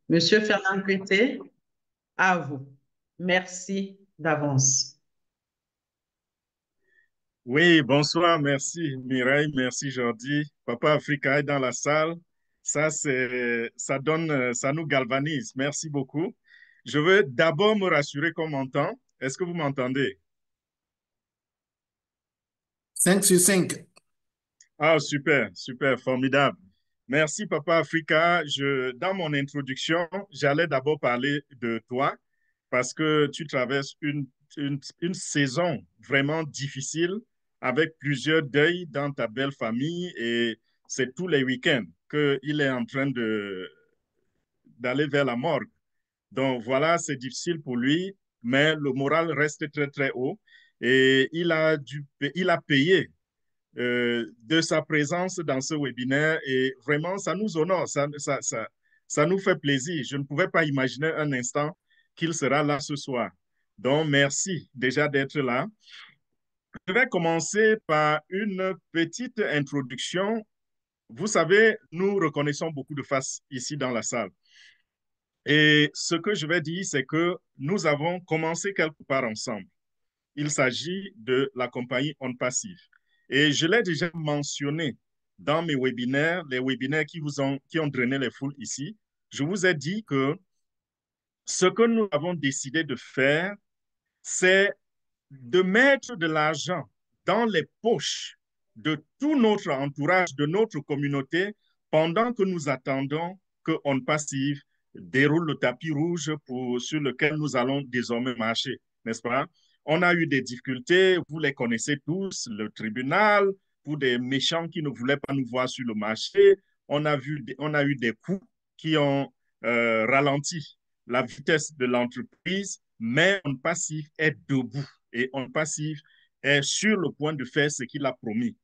Monsieur Fernand Pété, à vous. Merci d'avance. Oui, bonsoir, merci Mireille, merci Jordi. Papa Africa est dans la salle. Ça donne, ça nous galvanise. Merci beaucoup. Je veux d'abord me rassurer qu'on m'entend. Est-ce que vous m'entendez? 5 sur 5. Ah, super, super, formidable. Merci Papa Africa. Dans mon introduction, j'allais d'abord parler de toi parce que tu traverses une saison vraiment difficile avec plusieurs deuils dans ta belle famille et c'est tous les week-ends qu'il est en train d'aller vers la morgue. Donc voilà, c'est difficile pour lui, mais le moral reste très, très haut et il a payé de sa présence dans ce webinaire et vraiment, ça nous honore, ça nous fait plaisir. Je ne pouvais pas imaginer un instant qu'il sera là ce soir. Donc, merci déjà d'être là. Je vais commencer par une petite introduction. Vous savez, nous reconnaissons beaucoup de faces ici dans la salle. Et ce que je vais dire, c'est que nous avons commencé quelque part ensemble. Il s'agit de la compagnie On Passive. Et je l'ai déjà mentionné dans mes webinaires, les webinaires qui ont drainé les foules ici. Je vous ai dit que ce que nous avons décidé de faire, c'est de mettre de l'argent dans les poches de tout notre entourage, de notre communauté, pendant que nous attendons que On Passive déroule le tapis rouge sur lequel nous allons désormais marcher, n'est-ce pas? On a eu des difficultés, vous les connaissez tous, le tribunal, pour des méchants qui ne voulaient pas nous voir sur le marché. On a eu des coups qui ont ralenti la vitesse de l'entreprise, mais On Passive est debout et On Passive est sur le point de faire ce qu'il a promis.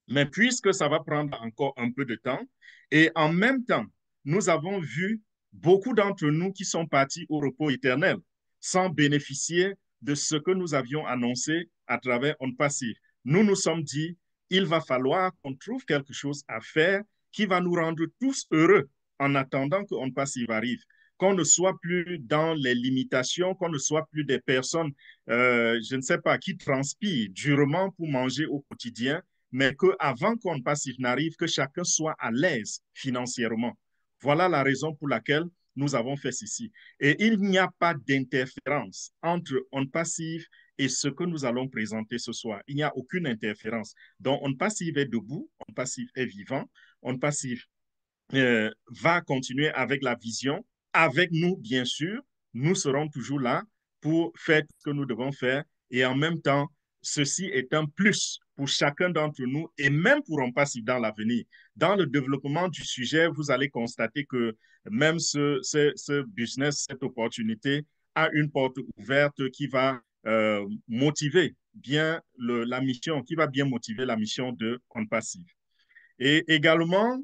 Mais puisque ça va prendre encore un peu de temps, et en même temps, nous avons vu beaucoup d'entre nous qui sont partis au repos éternel sans bénéficier de ce que nous avions annoncé à travers On Passive. Nous nous sommes dit, il va falloir qu'on trouve quelque chose à faire qui va nous rendre tous heureux en attendant que On Passive arrive, qu'on ne soit plus dans les limitations, qu'on ne soit plus des personnes, je ne sais pas, qui transpirent durement pour manger au quotidien, mais qu'avant qu'on passe, il n'arrive que chacun soit à l'aise financièrement. Voilà la raison pour laquelle nous avons fait ceci. Et il n'y a pas d'interférence entre On Passive et ce que nous allons présenter ce soir. Il n'y a aucune interférence. Donc, On Passive est debout, On Passive est vivant, On Passive va continuer avec la vision. Avec nous, bien sûr, nous serons toujours là pour faire ce que nous devons faire. Et en même temps, ceci est un plus pour chacun d'entre nous et même pour un passif dans l'avenir. Dans le développement du sujet, vous allez constater que même ce business, cette opportunité a une porte ouverte qui va motiver bien la mission, qui va bien motiver la mission de On Passive. Et également,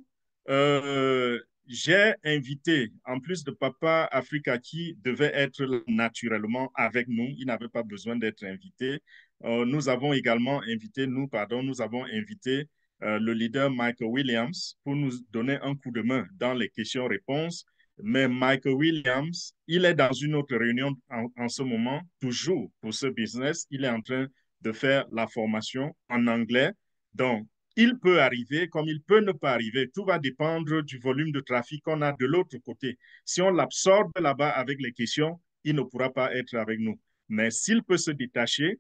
j'ai invité, en plus de Papa Africa qui devait être là naturellement avec nous, il n'avait pas besoin d'être invité. Nous avons également invité, nous avons invité le leader Michael Williams pour nous donner un coup de main dans les questions-réponses. Mais Michael Williams, il est dans une autre réunion en ce moment, toujours pour ce business. Il est en train de faire la formation en anglais. Donc, il peut arriver comme il peut ne pas arriver. Tout va dépendre du volume de trafic qu'on a de l'autre côté. Si on l'absorbe là-bas avec les questions, il ne pourra pas être avec nous. Mais s'il peut se détacher,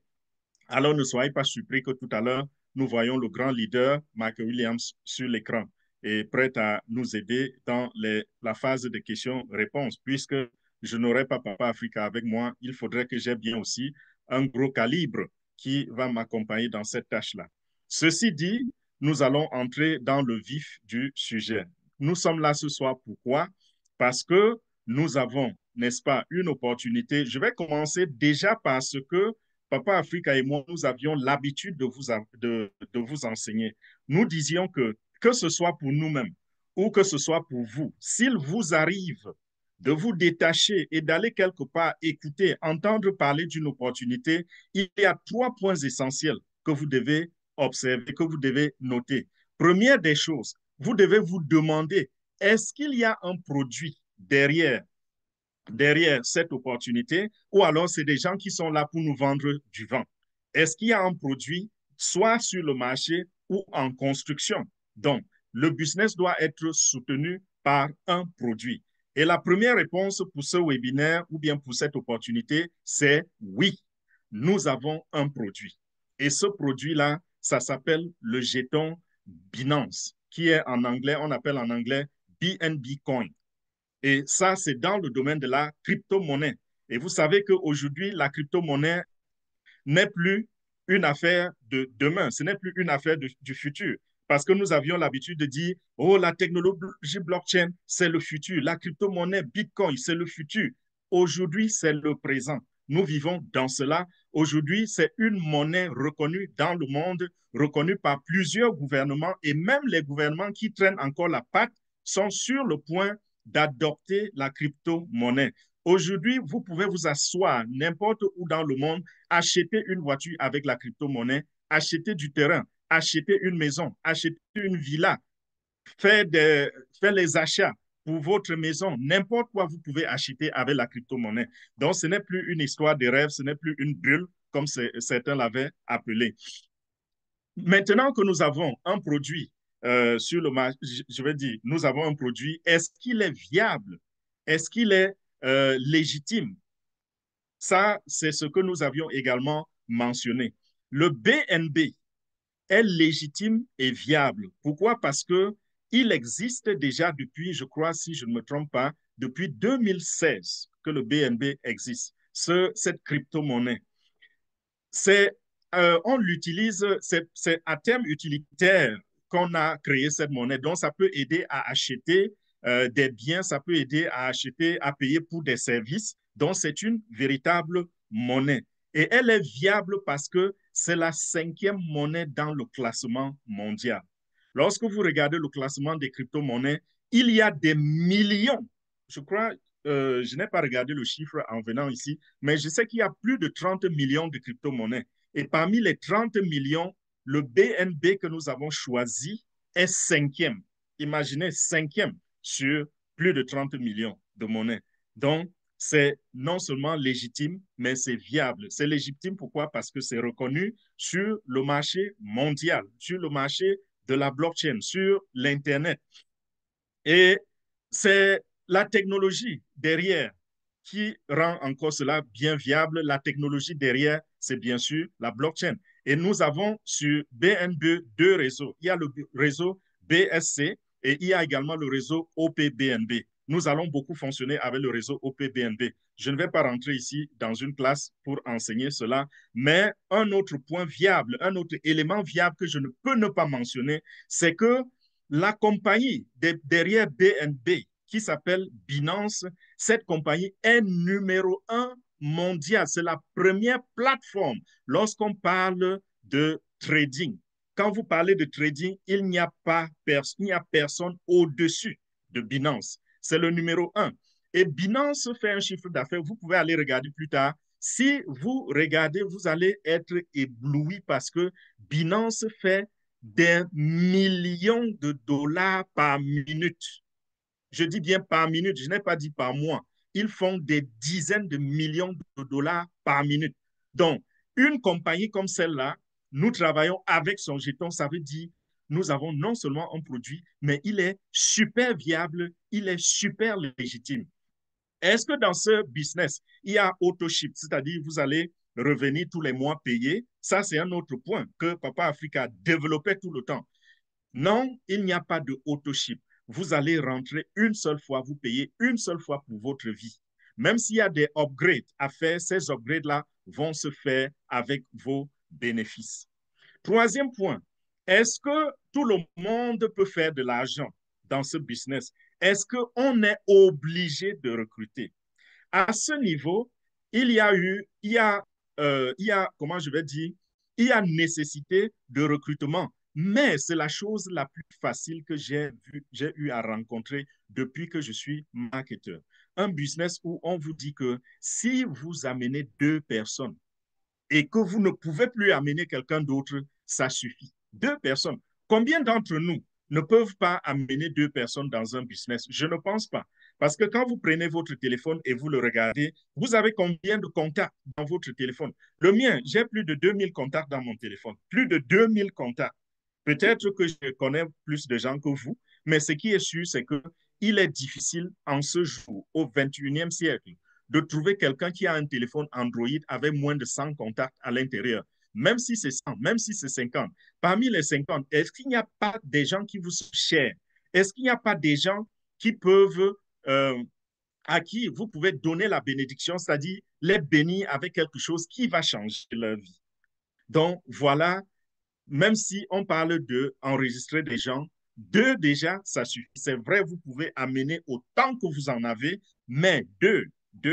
alors ne soyez pas surpris que tout à l'heure, nous voyons le grand leader, Michael Williams, sur l'écran et prêt à nous aider dans la phase de questions-réponses. Puisque je n'aurai pas Papa Africa avec moi, il faudrait que j'aie bien aussi un gros calibre qui va m'accompagner dans cette tâche-là. Ceci dit, nous allons entrer dans le vif du sujet. Nous sommes là ce soir. Pourquoi? Parce que nous avons, n'est-ce pas, une opportunité. Je vais commencer déjà par ce que Papa Africa et moi, nous avions l'habitude de vous enseigner. Nous disions que ce soit pour nous-mêmes ou que ce soit pour vous, s'il vous arrive de vous détacher et d'aller quelque part écouter, entendre parler d'une opportunité, il y a trois points essentiels que vous devez observer, que vous devez noter. Première des choses, vous devez vous demander, est-ce qu'il y a un produit derrière cette opportunité, ou alors c'est des gens qui sont là pour nous vendre du vent. Est-ce qu'il y a un produit, soit sur le marché ou en construction? Donc, le business doit être soutenu par un produit. Et la première réponse pour ce webinaire ou bien pour cette opportunité, c'est oui, nous avons un produit. Et ce produit-là, ça s'appelle le jeton Binance, qui est en anglais, on appelle en anglais BNB Coin. Et ça, c'est dans le domaine de la crypto-monnaie. Et vous savez qu'aujourd'hui, la crypto-monnaie n'est plus une affaire de demain, ce n'est plus une affaire du futur. Parce que nous avions l'habitude de dire, oh, la technologie blockchain, c'est le futur. La crypto-monnaie Bitcoin, c'est le futur. Aujourd'hui, c'est le présent. Nous vivons dans cela. Aujourd'hui, c'est une monnaie reconnue dans le monde, reconnue par plusieurs gouvernements et même les gouvernements qui traînent encore la patte sont sur le point d'adopter la crypto-monnaie. Aujourd'hui, vous pouvez vous asseoir n'importe où dans le monde, acheter une voiture avec la crypto-monnaie, acheter du terrain, acheter une maison, acheter une villa, faire les achats pour votre maison, n'importe quoi vous pouvez acheter avec la crypto-monnaie. Donc, ce n'est plus une histoire de rêve, ce n'est plus une bulle, comme certains l'avaient appelé. Maintenant que nous avons un produit sur le marché, je vais dire, nous avons un produit, est-ce qu'il est viable? Est-ce qu'il est légitime? Ça, c'est ce que nous avions également mentionné. Le BNB est légitime et viable. Pourquoi? Parce qu'il existe déjà depuis, je crois, si je ne me trompe pas, depuis 2016 que le BNB existe, cette crypto-monnaie. On l'utilise, c'est à terme utilitaire qu'on a créé cette monnaie. Donc, ça peut aider à acheter des biens, ça peut aider à acheter, à payer pour des services. Donc, c'est une véritable monnaie. Et elle est viable parce que c'est la 5e monnaie dans le classement mondial. Lorsque vous regardez le classement des crypto-monnaies, il y a des millions, je crois, je n'ai pas regardé le chiffre en venant ici, mais je sais qu'il y a plus de 30 millions de crypto-monnaies. Et parmi les 30 millions, le BNB que nous avons choisi est 5e. Imaginez 5e sur plus de 30 millions de monnaies. Donc, c'est non seulement légitime, mais c'est viable. C'est légitime pourquoi? Parce que c'est reconnu sur le marché mondial, sur le marché de la blockchain, sur l'Internet. Et c'est la technologie derrière qui rend encore cela bien viable. La technologie derrière, c'est bien sûr la blockchain. Et nous avons sur BNB 2 réseaux. Il y a le réseau BSC et il y a également le réseau OPBNB. Nous allons beaucoup fonctionner avec le réseau OPBNB. Je ne vais pas rentrer ici dans une classe pour enseigner cela, mais un autre point viable, un autre élément viable que je ne peux ne pas mentionner, c'est que la compagnie derrière BNB, qui s'appelle Binance, cette compagnie est numéro 1 mondial. C'est la première plateforme lorsqu'on parle de trading. Quand vous parlez de trading, il n'y a personne au-dessus de Binance. C'est le numéro 1. Et Binance fait un chiffre d'affaires. Vous pouvez aller regarder plus tard. Si vous regardez, vous allez être ébloui parce que Binance fait des millions de dollars par minute. Je dis bien par minute, je n'ai pas dit par mois. Ils font des dizaines de millions de dollars par minute. Donc, une compagnie comme celle-là, nous travaillons avec son jeton, ça veut dire nous avons non seulement un produit, mais il est super viable, il est super légitime. Est-ce que dans ce business, il y a auto-ship, c'est-à-dire vous allez revenir tous les mois payer? Ça, c'est un autre point que Papa Africa développait tout le temps. Non, il n'y a pas de auto-ship. Vous allez rentrer une seule fois, vous payez une seule fois pour votre vie. Même s'il y a des upgrades à faire, ces upgrades-là vont se faire avec vos bénéfices. Troisième point, est-ce que tout le monde peut faire de l'argent dans ce business? Est-ce qu'on est obligé de recruter? À ce niveau, il y a, comment je vais dire, il y a nécessité de recrutement. Mais c'est la chose la plus facile que j'ai eu à rencontrer depuis que je suis marketeur. Un business où on vous dit que si vous amenez 2 personnes et que vous ne pouvez plus amener quelqu'un d'autre, ça suffit. 2 personnes. Combien d'entre nous ne peuvent pas amener 2 personnes dans un business? Je ne pense pas. Parce que quand vous prenez votre téléphone et vous le regardez, vous avez combien de contacts dans votre téléphone? Le mien, j'ai plus de 2000 contacts dans mon téléphone. Plus de 2000 contacts. Peut-être que je connais plus de gens que vous, mais ce qui est sûr, c'est qu'il est difficile en ce jour, au 21e siècle, de trouver quelqu'un qui a un téléphone Android avec moins de 100 contacts à l'intérieur. Même si c'est 100, même si c'est 50. Parmi les 50, est-ce qu'il n'y a pas des gens qui vous sont chers? Est-ce qu'il n'y a pas des gens qui peuvent, à qui vous pouvez donner la bénédiction, c'est-à-dire les bénir avec quelque chose qui va changer leur vie? Donc, voilà, même si on parle d'enregistrer des gens, deux déjà, ça suffit. C'est vrai, vous pouvez amener autant que vous en avez, mais deux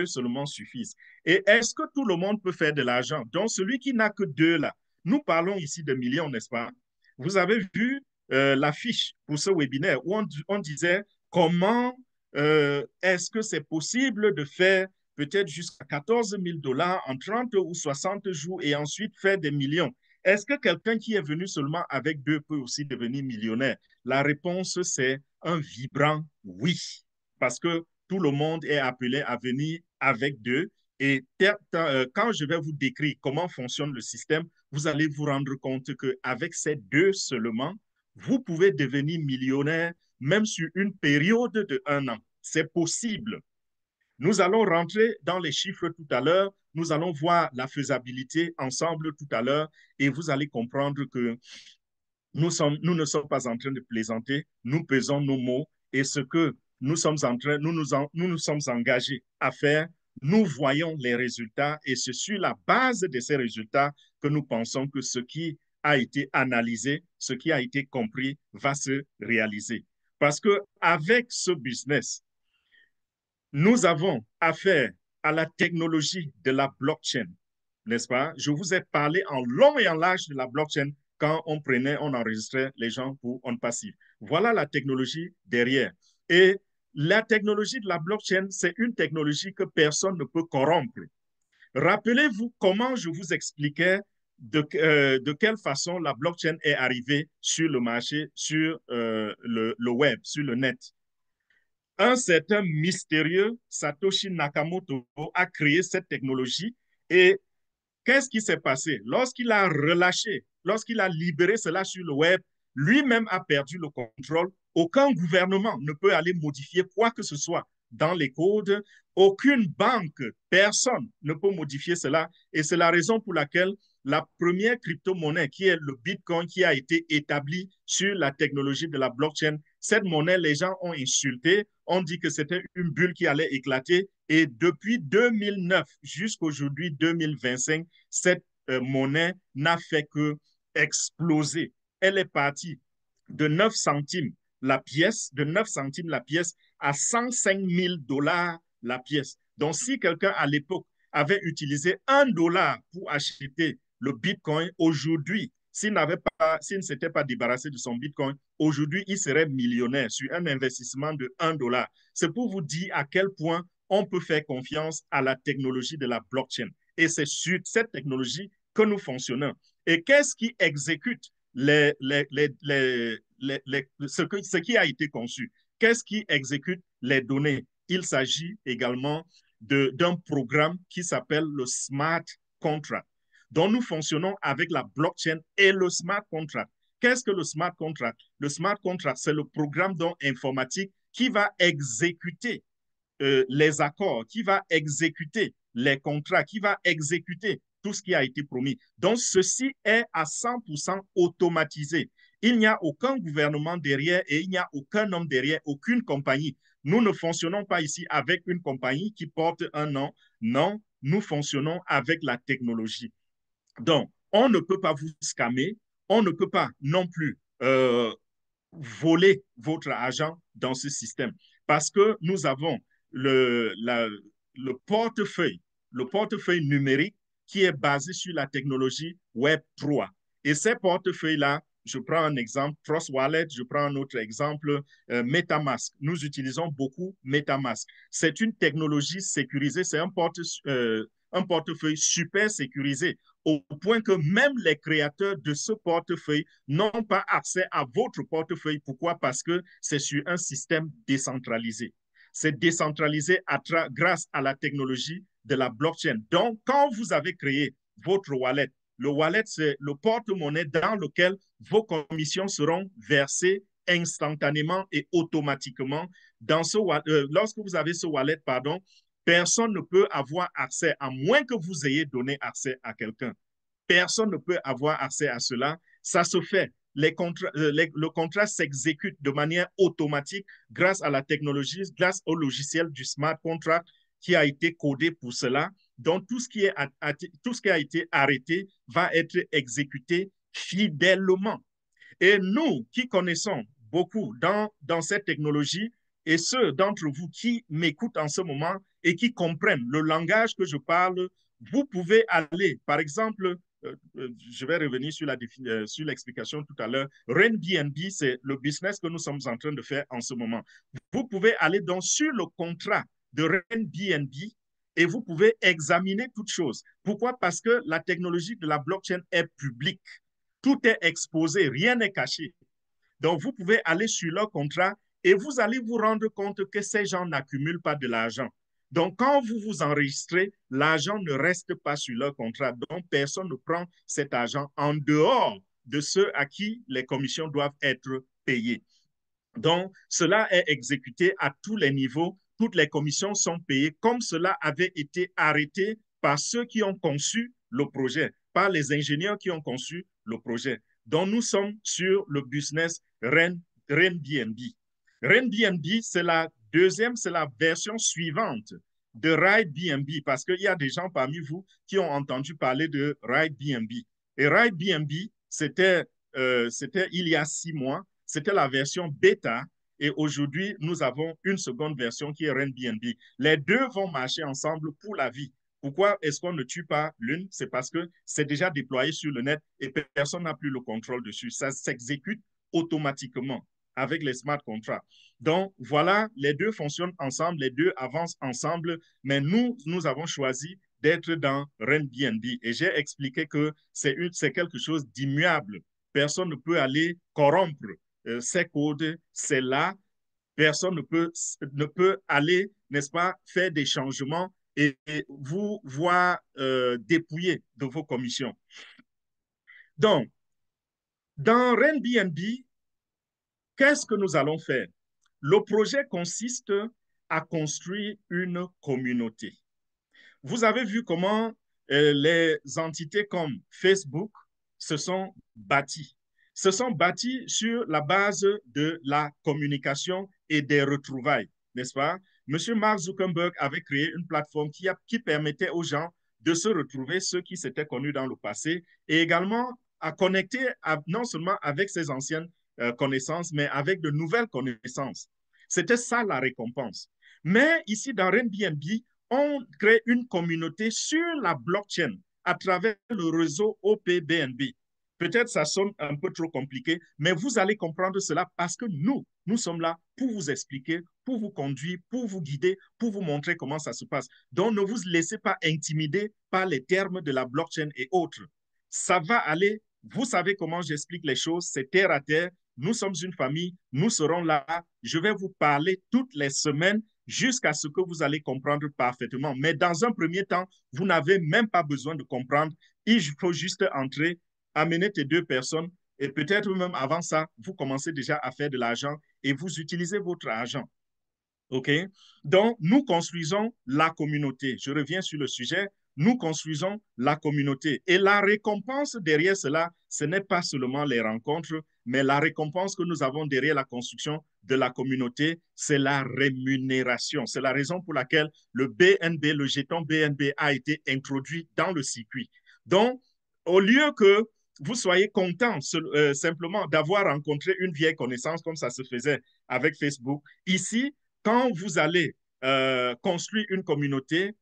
seulement suffisent. Et est-ce que tout le monde peut faire de l'argent? Donc, celui qui n'a que deux là, nous parlons ici de millions, n'est-ce pas? Vous avez vu l'affiche pour ce webinaire où on disait comment est-ce que c'est possible de faire peut-être jusqu'à 14 000 $ en 30 ou 60 jours et ensuite faire des millions. Est-ce que quelqu'un qui est venu seulement avec deux peut aussi devenir millionnaire? La réponse, c'est un vibrant oui, parce que tout le monde est appelé à venir avec deux. Et quand je vais vous décrire comment fonctionne le système, vous allez vous rendre compte qu'avec ces deux seulement, vous pouvez devenir millionnaire même sur une période de 1 an. C'est possible. Nous allons rentrer dans les chiffres tout à l'heure. Nous allons voir la faisabilité ensemble tout à l'heure et vous allez comprendre que nous ne sommes pas en train de plaisanter. Nous pesons nos mots et ce que nous sommes en train, nous sommes engagés à faire. Nous voyons les résultats et c'est sur la base de ces résultats que nous pensons que ce qui a été analysé, ce qui a été compris va se réaliser. Parce qu'avec ce business, nous avons affaire à la technologie de la blockchain, n'est-ce pas? Je vous ai parlé en long et en large de la blockchain quand on enregistrait les gens pour OnPassive. Voilà la technologie derrière. Et la technologie de la blockchain, c'est une technologie que personne ne peut corrompre. Rappelez-vous comment je vous expliquais de quelle façon la blockchain est arrivée sur le marché, sur le web, sur le net. Un certain mystérieux Satoshi Nakamoto a créé cette technologie et qu'est-ce qui s'est passé? Lorsqu'il a relâché, lorsqu'il a libéré cela sur le web, lui-même a perdu le contrôle. Aucun gouvernement ne peut aller modifier quoi que ce soit dans les codes. Aucune banque, personne ne peut modifier cela. Et c'est la raison pour laquelle la première crypto-monnaie, qui est le Bitcoin, qui a été établie sur la technologie de la blockchain, cette monnaie, les gens ont insulté, on dit que c'était une bulle qui allait éclater. Et depuis 2009 jusqu'aujourd'hui 2025, cette monnaie n'a fait que exploser. Elle est partie de 9 centimes la pièce, à 105 000 $ la pièce. Donc, si quelqu'un à l'époque avait utilisé $1 pour acheter le Bitcoin, aujourd'hui, s'il ne s'était pas débarrassé de son Bitcoin, aujourd'hui, il serait millionnaire sur un investissement de $1. C'est pour vous dire à quel point on peut faire confiance à la technologie de la blockchain. Et c'est sur cette technologie que nous fonctionnons. Et qu'est-ce qui exécute ce qui a été conçu? Qu'est-ce qui exécute les données? Il s'agit également d'un programme qui s'appelle le smart contract, dont nous fonctionnons avec la blockchain et le smart contract. Qu'est-ce que le smart contract? Le smart contract, c'est le programme informatique qui va exécuter les accords, qui va exécuter les contrats, qui va exécuter tout ce qui a été promis. Donc, ceci est à 100% automatisé. Il n'y a aucun gouvernement derrière et il n'y a aucun homme derrière, aucune compagnie. Nous ne fonctionnons pas ici avec une compagnie qui porte un nom. Non, nous fonctionnons avec la technologie. Donc, on ne peut pas vous scammer, on ne peut pas non plus voler votre argent dans ce système parce que nous avons le portefeuille numérique qui est basé sur la technologie Web 3. Et ces portefeuilles-là, je prends un exemple, Trust Wallet, je prends un autre exemple, MetaMask. Nous utilisons beaucoup MetaMask. C'est une technologie sécurisée, c'est un portefeuille super sécurisé au point que même les créateurs de ce portefeuille n'ont pas accès à votre portefeuille. Pourquoi? Parce que c'est sur un système décentralisé. c'est décentralisé grâce à la technologie de la blockchain. Donc, quand vous avez créé votre wallet, le wallet, c'est le porte-monnaie dans lequel vos commissions seront versées instantanément et automatiquement. Lorsque vous avez ce wallet, pardon, personne ne peut avoir accès, à moins que vous ayez donné accès à quelqu'un. Personne ne peut avoir accès à cela. Ça se fait. Le contrat s'exécute de manière automatique grâce à la technologie, grâce au logiciel du smart contract qui a été codé pour cela. Donc, tout ce qui a été arrêté va être exécuté fidèlement. Et nous qui connaissons beaucoup dans cette technologie, et ceux d'entre vous qui m'écoutent en ce moment et qui comprennent le langage que je parle, vous pouvez aller, par exemple, je vais revenir sur l'explication tout à l'heure. Airbnb, c'est le business que nous sommes en train de faire en ce moment. Vous pouvez aller donc sur le contrat de Airbnb et vous pouvez examiner toutes choses. Pourquoi? Parce que la technologie de la blockchain est publique. Tout est exposé, rien n'est caché. Donc, vous pouvez aller sur leur contrat et vous allez vous rendre compte que ces gens n'accumulent pas de l'argent. Donc, quand vous vous enregistrez, l'argent ne reste pas sur leur contrat. Donc, personne ne prend cet argent en dehors de ceux à qui les commissions doivent être payées. Donc, cela est exécuté à tous les niveaux. Toutes les commissions sont payées comme cela avait été arrêté par ceux qui ont conçu le projet, par les ingénieurs qui ont conçu le projet. Donc, nous sommes sur le business Airbnb. Airbnb, c'est la version suivante de Airbnb parce qu'il y a des gens parmi vous qui ont entendu parler de Airbnb. Et Airbnb, c'était il y a 6 mois, c'était la version bêta et aujourd'hui, nous avons une seconde version qui est Airbnb. Les deux vont marcher ensemble pour la vie. Pourquoi est-ce qu'on ne tue pas l'une? C'est parce que c'est déjà déployé sur le net et personne n'a plus le contrôle dessus. Ça s'exécute automatiquement avec les smart contracts. Donc, voilà, les deux fonctionnent ensemble, les deux avancent ensemble, mais nous avons choisi d'être dans Airbnb. Et j'ai expliqué que c'est quelque chose d'immuable. Personne ne peut aller corrompre ces codes, c'est là. Personne ne peut aller, n'est-ce pas, faire des changements et vous voir dépouiller de vos commissions. Donc, dans Airbnb, qu'est-ce que nous allons faire? Le projet consiste à construire une communauté. Vous avez vu comment les entités comme Facebook se sont bâties. Se sont bâties sur la base de la communication et des retrouvailles, n'est-ce pas? Monsieur Mark Zuckerberg avait créé une plateforme qui permettait aux gens de se retrouver, ceux qui s'étaient connus dans le passé, et également à connecter non seulement avec ses anciennes connaissances, mais avec de nouvelles connaissances. C'était ça la récompense. Mais ici, dans Airbnb, on crée une communauté sur la blockchain à travers le réseau OPBNB. Peut-être ça sonne un peu trop compliqué, mais vous allez comprendre cela parce que nous sommes là pour vous expliquer, pour vous conduire, pour vous guider, pour vous montrer comment ça se passe. Donc, ne vous laissez pas intimider par les termes de la blockchain et autres. Ça va aller, vous savez comment j'explique les choses, c'est terre à terre. Nous sommes une famille, nous serons là. Je vais vous parler toutes les semaines jusqu'à ce que vous allez comprendre parfaitement. Mais dans un premier temps, vous n'avez même pas besoin de comprendre. Il faut juste entrer, amener tes deux personnes et peut-être même avant ça, vous commencez déjà à faire de l'argent et vous utilisez votre argent. OK? Donc, nous construisons la communauté. Je reviens sur le sujet. Nous construisons la communauté. Et la récompense derrière cela, ce n'est pas seulement les rencontres, mais la récompense que nous avons derrière la construction de la communauté, c'est la rémunération. C'est la raison pour laquelle le BNB, le jeton BNB a été introduit dans le circuit. Donc, au lieu que vous soyez content simplement d'avoir rencontré une vieille connaissance comme ça se faisait avec Facebook, ici, quand vous allez construire une communauté,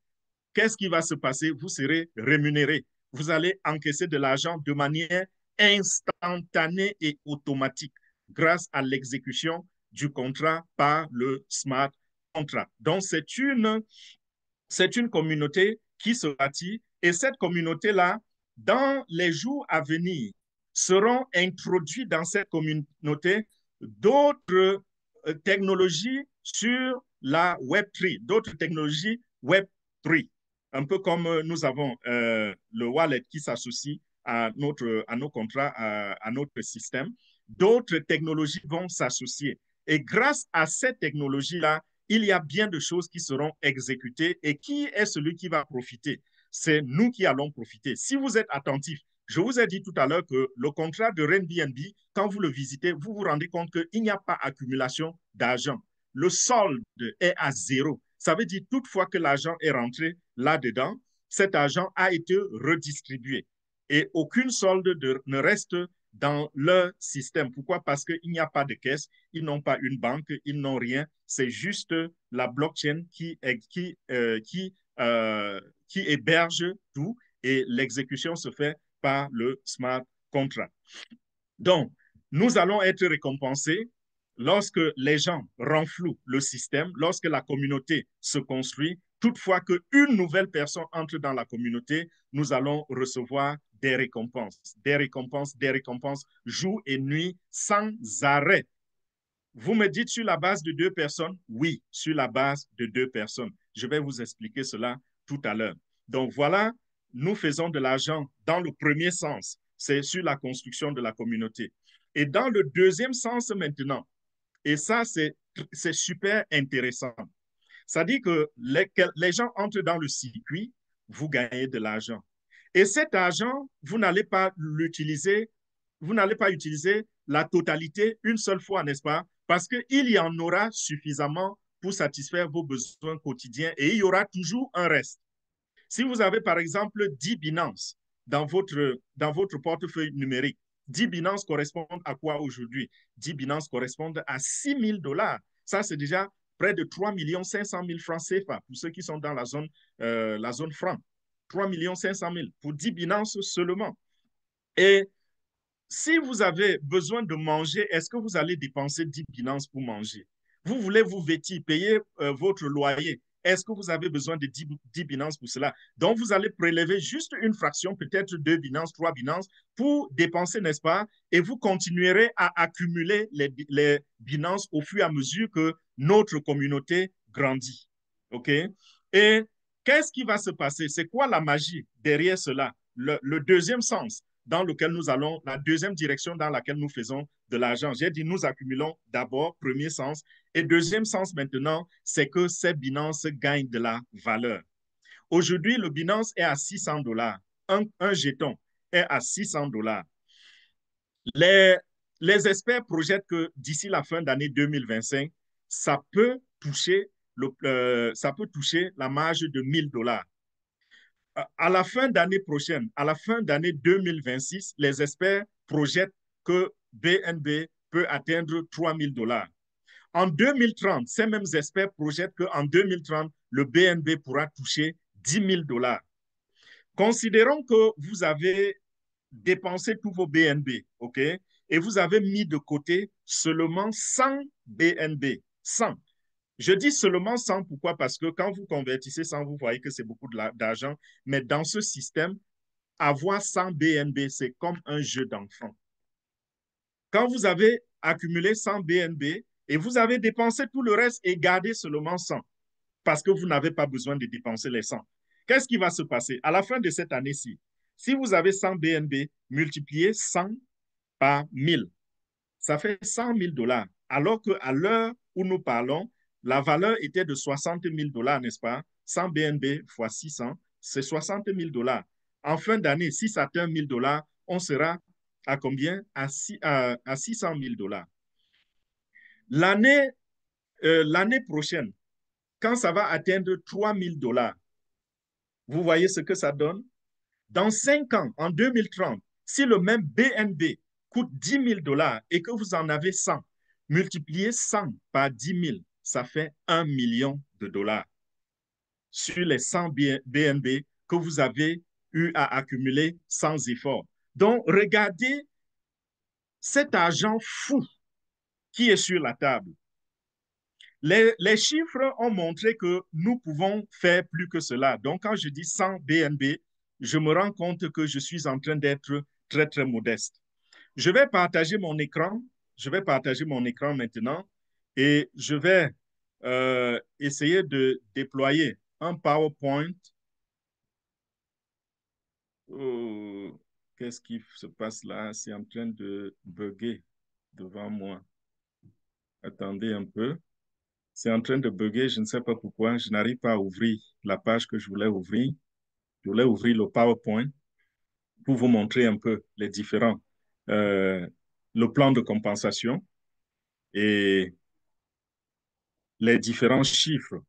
qu'est-ce qui va se passer? Vous serez rémunéré. Vous allez encaisser de l'argent de manière instantanée et automatique grâce à l'exécution du contrat par le smart contract. Donc, c'est une communauté qui se bâtit et cette communauté-là, dans les jours à venir, seront introduits dans cette communauté d'autres technologies sur la Web3, d'autres technologies Web3. Un peu comme nous avons le wallet qui s'associe à nos contrats, à notre système, d'autres technologies vont s'associer. Et grâce à cette technologie-là, il y a bien de choses qui seront exécutées. Et qui est celui qui va profiter? C'est nous qui allons profiter. Si vous êtes attentifs, je vous ai dit tout à l'heure que le contrat de Airbnb, quand vous le visitez, vous vous rendez compte qu'il n'y a pas accumulation d'argent. Le solde est à zéro. Ça veut dire toutefois que l'argent est rentré là-dedans, cet argent a été redistribué. Et aucune solde ne reste dans leur système. Pourquoi? Parce qu'il n'y a pas de caisse, ils n'ont pas une banque, ils n'ont rien. C'est juste la blockchain qui héberge tout et l'exécution se fait par le smart contract. Donc, nous allons être récompensés lorsque les gens renflouent le système, lorsque la communauté se construit. Toutefois qu'une nouvelle personne entre dans la communauté, nous allons recevoir des récompenses, jour et nuit, sans arrêt. Vous me dites sur la base de 2 personnes? Oui, sur la base de 2 personnes. Je vais vous expliquer cela tout à l'heure. Donc voilà, nous faisons de l'argent dans le premier sens, c'est sur la construction de la communauté. Et dans le deuxième sens maintenant, et ça c'est super intéressant, ça dit que les gens entrent dans le circuit, vous gagnez de l'argent. Et cet argent, vous n'allez pas l'utiliser, vous n'allez pas utiliser la totalité une seule fois, n'est-ce pas? Parce qu'il y en aura suffisamment pour satisfaire vos besoins quotidiens et il y aura toujours un reste. Si vous avez par exemple 10 Binance dans votre portefeuille numérique, 10 Binance correspondent à quoi aujourd'hui? 10 Binance correspondent à 6 000 $. Ça, c'est déjà près de 3 500 000 francs CFA pour ceux qui sont dans la zone franc. 3 500 000 pour 10 Binance seulement. Et si vous avez besoin de manger, est-ce que vous allez dépenser 10 Binance pour manger? Vous voulez vous vêtir, payer votre loyer. Est-ce que vous avez besoin de 10 Binance pour cela? Donc, vous allez prélever juste une fraction, peut-être 2 Binance, 3 Binance, pour dépenser, n'est-ce pas? Et vous continuerez à accumuler les Binance au fur et à mesure que notre communauté grandit. OK? Et qu'est-ce qui va se passer? C'est quoi la magie derrière cela? Le deuxième sens dans lequel nous allons, la deuxième direction dans laquelle nous faisons de l'argent. J'ai dit nous accumulons d'abord, premier sens, et deuxième sens maintenant, c'est que ces Binance gagnent de la valeur. Aujourd'hui, le Binance est à 600 $. Un jeton est à 600 $. Les experts projettent que d'ici la fin d'année 2025, ça peut toucher la marge de 1 000 $. À la fin d'année prochaine, à la fin d'année 2026, les experts projettent que BNB peut atteindre 3 000 $. En 2030, ces mêmes experts projettent qu'en 2030, le BNB pourra toucher 10 000 $. Considérons que vous avez dépensé tous vos BNB, OK? Et vous avez mis de côté seulement 100 BNB. 100. Je dis seulement 100, pourquoi? Parce que quand vous convertissez 100, vous voyez que c'est beaucoup d'argent. Mais dans ce système, avoir 100 BNB, c'est comme un jeu d'enfant. Quand vous avez accumulé 100 BNB et vous avez dépensé tout le reste et gardé seulement 100, parce que vous n'avez pas besoin de dépenser les 100, qu'est-ce qui va se passer? À la fin de cette année-ci, si vous avez 100 BNB, multipliez 100 par 1000, ça fait 100 000 $. Alors qu'à l'heure où nous parlons, la valeur était de 60 000 $, n'est-ce pas? 100 BNB fois 600, c'est 60 000 $. En fin d'année, si ça atteint 1 000 $, on sera à combien? À 600 000 $. L'année prochaine, quand ça va atteindre 3 000 $, vous voyez ce que ça donne? Dans 5 ans, en 2030, si le même BNB coûte 10 000 $ et que vous en avez 100, multipliez 100 par 10 000, ça fait 1 million de $. Sur les 100 BNB que vous avez eu à accumuler sans effort. Donc, regardez cet argent fou qui est sur la table. Les chiffres ont montré que nous pouvons faire plus que cela. Donc, quand je dis 100 BNB, je me rends compte que je suis en train d'être très, très modeste. Je vais partager mon écran. Je vais partager mon écran maintenant et je vais essayer de déployer un PowerPoint. Oh, qu'est-ce qui se passe là? C'est en train de bugger devant moi. Attendez un peu. C'est en train de bugger, je ne sais pas pourquoi. Je n'arrive pas à ouvrir la page que je voulais ouvrir. Je voulais ouvrir le PowerPoint pour vous montrer un peu les différents, euh, le plan de compensation et les différents chiffres.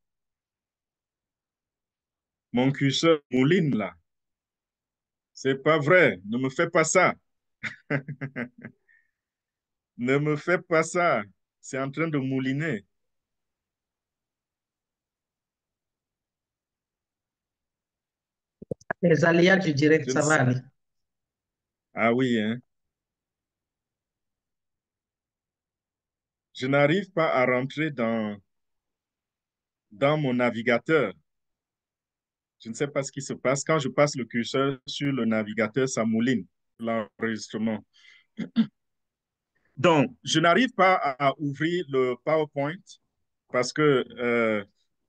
Mon curseur mouline là. C'est pas vrai. Ne me fais pas ça. Ne me fais pas ça. C'est en train de mouliner. Les aléas du direct, Je ne ça va sais- aller. Ah oui, hein. Je n'arrive pas à rentrer dans mon navigateur. Je ne sais pas ce qui se passe. Quand je passe le curseur sur le navigateur, ça mouline l'enregistrement. Donc, je n'arrive pas à ouvrir le PowerPoint parce que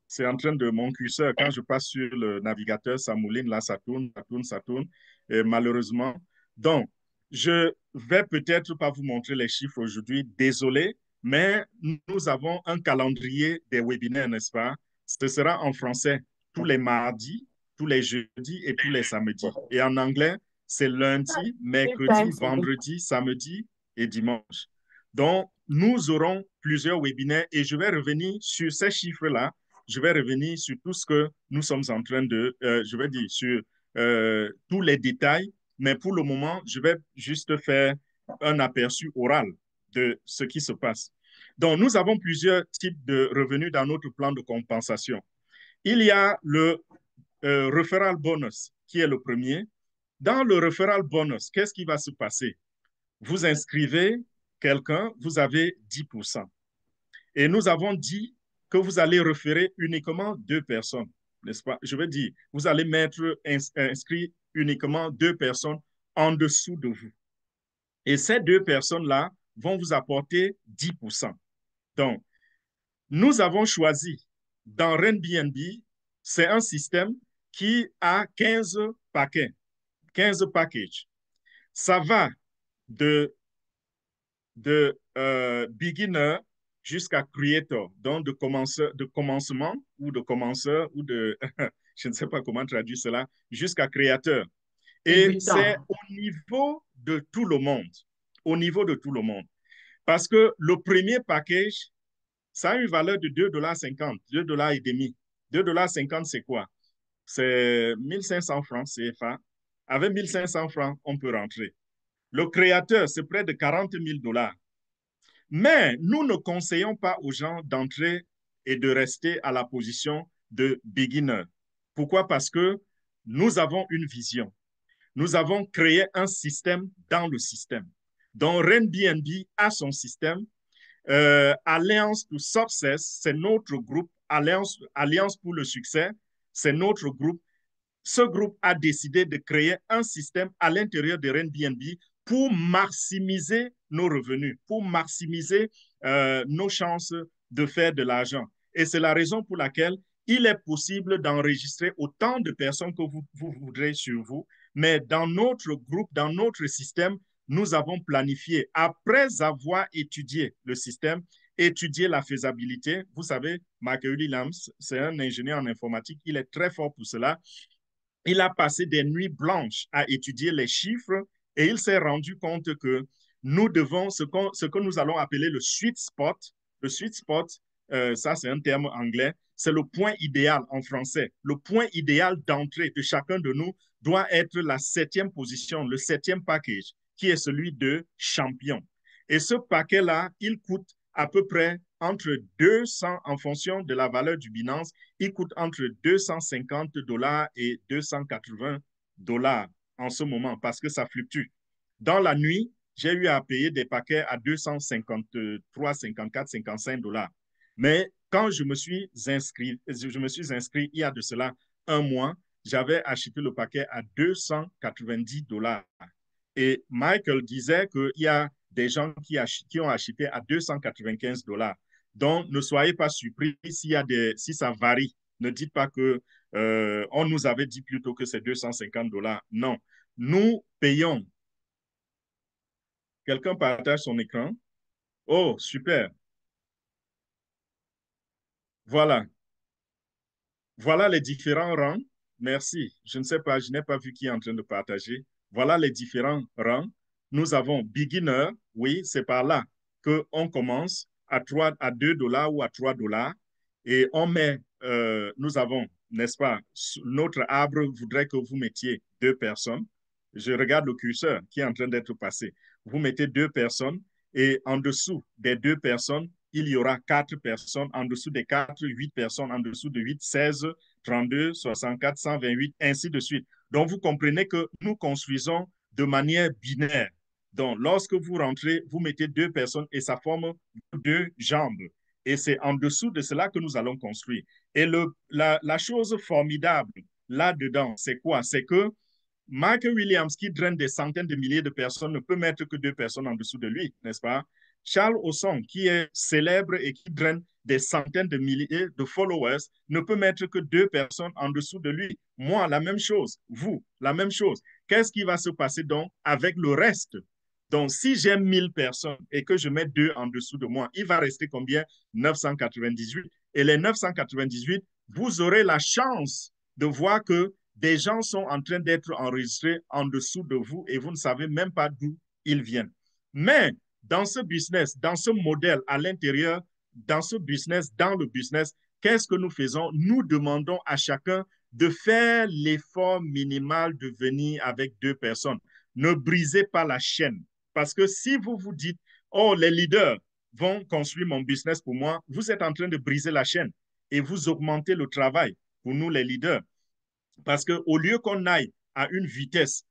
c'est en train de mon curseur. Quand je passe sur le navigateur, ça mouline, là, ça tourne, ça tourne, ça tourne. Et malheureusement. Donc, je vais peut-être pas vous montrer les chiffres aujourd'hui. Désolé, mais nous avons un calendrier des webinaires, n'est-ce pas? Ce sera en français tous les mardis, tous les jeudis et tous les samedis. Et en anglais, c'est lundi, mercredi, vendredi, samedi et dimanche. Donc, nous aurons plusieurs webinaires et je vais revenir sur ces chiffres-là. Je vais revenir sur tout ce que nous sommes en train de, je vais dire, sur tous les détails. Mais pour le moment, je vais juste faire un aperçu oral de ce qui se passe. Donc, nous avons plusieurs types de revenus dans notre plan de compensation. Il y a le referral bonus, qui est le premier. Dans le referral bonus, qu'est-ce qui va se passer? Vous inscrivez quelqu'un, vous avez 10%. Et nous avons dit que vous allez référer uniquement 2 personnes, n'est-ce pas? Je veux dire, vous allez mettre inscrit uniquement 2 personnes en dessous de vous. Et ces 2 personnes-là vont vous apporter 10%. Donc, nous avons choisi dans Airbnb, c'est un système qui a 15 paquets, 15 packages. Ça va de beginner jusqu'à creator, donc de commencement ou de commenceur ou de, je ne sais pas comment traduire cela, jusqu'à créateur. Et c'est Débutant. au niveau de tout le monde, au niveau de tout le monde. Parce que le premier package, ça a une valeur de 2,50 $, 2,5 $. 2,50 $, c'est quoi? C'est 1500 francs CFA. Avec 1500 francs, on peut rentrer. Le créateur, c'est près de 40 000 $. Mais nous ne conseillons pas aux gens d'entrer et de rester à la position de beginner. Pourquoi? Parce que nous avons une vision. Nous avons créé un système dans le système. Donc, Airbnb a son système. Alliance to Success, c'est notre groupe. Alliance pour le succès, c'est notre groupe. Ce groupe a décidé de créer un système à l'intérieur de Airbnb pour maximiser nos revenus, pour maximiser nos chances de faire de l'argent. Et c'est la raison pour laquelle il est possible d'enregistrer autant de personnes que vous voudrez sur vous, mais dans notre groupe, dans notre système, nous avons planifié, après avoir étudié le système, étudier la faisabilité. Vous savez, Michael Lams, c'est un ingénieur en informatique, il est très fort pour cela. Il a passé des nuits blanches à étudier les chiffres et il s'est rendu compte que nous devons, ce que nous allons appeler le sweet spot, ça c'est un terme anglais, c'est le point idéal en français. Le point idéal d'entrée de chacun de nous doit être la 7e position, le 7e package, qui est celui de champion. Et ce paquet-là, il coûte à peu près entre 200, en fonction de la valeur du Binance, il coûte entre 250 $ et 280 $ en ce moment parce que ça fluctue. Dans la nuit, j'ai eu à payer des paquets à 253, 54, 55 $. Mais quand je me suis inscrit il y a de cela un mois, j'avais acheté le paquet à 290 $. Et Michael disait qu'il y a des gens qui ont acheté à 295 $. Donc, ne soyez pas surpris si ça varie. Ne dites pas que on nous avait dit plutôt que c'est 250 $. Non, nous payons. Quelqu'un partage son écran. Oh, super. Voilà. Voilà les différents rangs. Merci. Je ne sais pas, je n'ai pas vu qui est en train de partager. Voilà les différents rangs. Nous avons beginner. Oui, c'est par là qu'on commence à 2 $ ou à 3 $. Et on met, nous avons, n'est-ce pas, notre arbre voudrait que vous mettiez 2 personnes. Je regarde le curseur qui est en train d'être passé. Vous mettez 2 personnes et en dessous des 2 personnes, il y aura 4 personnes, en dessous des 4, 8 personnes, en dessous de 8, 16, 32, 64, 128, ainsi de suite. Donc, vous comprenez que nous construisons de manière binaire. Donc, lorsque vous rentrez, vous mettez 2 personnes et ça forme 2 jambes. Et c'est en dessous de cela que nous allons construire. Et la chose formidable là-dedans, c'est quoi? C'est que Michael Williams, qui draine des centaines de milliers de personnes, ne peut mettre que 2 personnes en dessous de lui, n'est-ce pas? Charles Osson, qui est célèbre et qui draine des centaines de milliers de followers, ne peut mettre que 2 personnes en dessous de lui. Moi, la même chose. Vous, la même chose. Qu'est-ce qui va se passer donc avec le reste? Donc, si j'ai 1000 personnes et que je mets 2 en dessous de moi, il va rester combien? 998. Et les 998, vous aurez la chance de voir que des gens sont en train d'être enregistrés en dessous de vous et vous ne savez même pas d'où ils viennent. Mais dans ce business, dans ce modèle à l'intérieur, dans ce business, dans le business, qu'est-ce que nous faisons? Nous demandons à chacun de faire l'effort minimal de venir avec 2 personnes. Ne brisez pas la chaîne. Parce que si vous vous dites, oh, les leaders vont construire mon business pour moi, vous êtes en train de briser la chaîne et vous augmentez le travail pour nous, les leaders. Parce qu'au lieu qu'on aille à une vitesse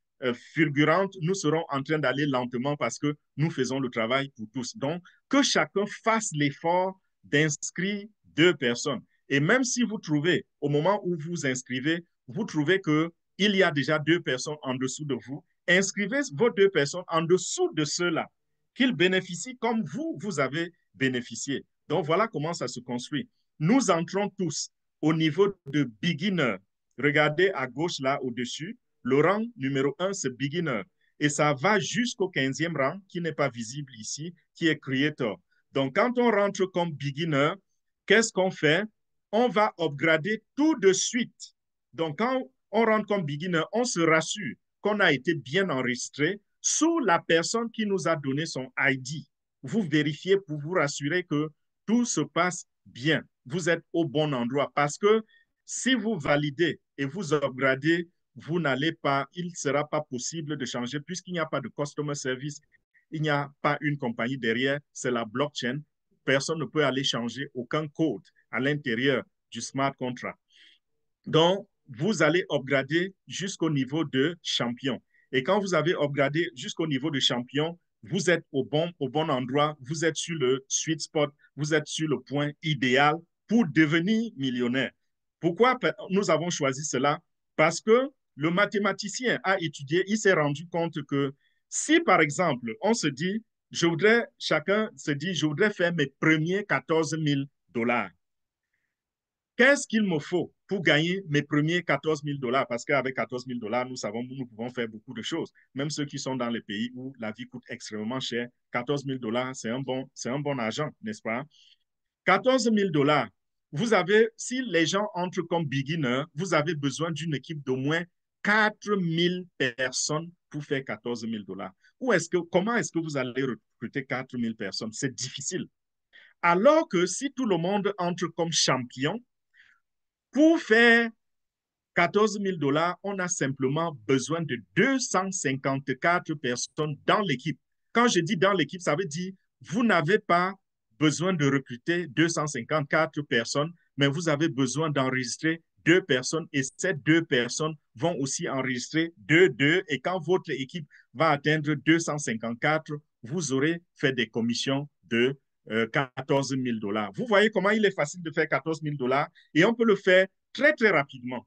fulgurante, nous serons en train d'aller lentement parce que nous faisons le travail pour tous. Donc, que chacun fasse l'effort d'inscrire 2 personnes. Et même si vous trouvez, au moment où vous inscrivez, vous trouvez qu'il y a déjà 2 personnes en dessous de vous, inscrivez vos 2 personnes en dessous de ceux-là, qu'ils bénéficient comme vous, vous avez bénéficié. Donc, voilà comment ça se construit. Nous entrons tous au niveau de beginner. Regardez à gauche là au-dessus, le rang numéro 1, c'est beginner. Et ça va jusqu'au 15e rang, qui n'est pas visible ici, qui est creator. Donc, quand on rentre comme beginner, qu'est-ce qu'on fait? On va upgrader tout de suite. Donc, quand on rentre comme beginner, on se rassure qu'on a été bien enregistré sous la personne qui nous a donné son ID. Vous vérifiez pour vous rassurer que tout se passe bien. Vous êtes au bon endroit parce que si vous validez et vous upgradez, vous n'allez pas, il ne sera pas possible de changer puisqu'il n'y a pas de customer service, il n'y a pas une compagnie derrière, c'est la blockchain. Personne ne peut aller changer aucun code à l'intérieur du smart contract. Donc, vous allez upgrader jusqu'au niveau de champion. Et quand vous avez upgradé jusqu'au niveau de champion, vous êtes au bon endroit, vous êtes sur le sweet spot, vous êtes sur le point idéal pour devenir millionnaire. Pourquoi nous avons choisi cela? Parce que le mathématicien a étudié, il s'est rendu compte que si, par exemple, on se dit, chacun se dit, je voudrais faire mes premiers 14 000 $. Qu'est-ce qu'il me faut pour gagner mes premiers 14 000 $? Parce qu'avec 14 000 $, nous savons que nous pouvons faire beaucoup de choses. Même ceux qui sont dans les pays où la vie coûte extrêmement cher, 14 000 $, c'est un bon argent, n'est-ce pas? 14 000 $, vous avez, si les gens entrent comme beginner, vous avez besoin d'une équipe d'au moins 4 000 personnes pour faire 14 000 $. Comment est-ce que vous allez recruter 4 000 personnes? C'est difficile. Alors que si tout le monde entre comme champion, pour faire 14 000 $, on a simplement besoin de 254 personnes dans l'équipe. Quand je dis dans l'équipe, ça veut dire vous n'avez pas besoin de recruter 254 personnes, mais vous avez besoin d'enregistrer 2 personnes et ces 2 personnes vont aussi enregistrer 2. Et quand votre équipe va atteindre 254, vous aurez fait des commissions de 14 000 $. Vous voyez comment il est facile de faire 14 000 $ et on peut le faire très, très rapidement.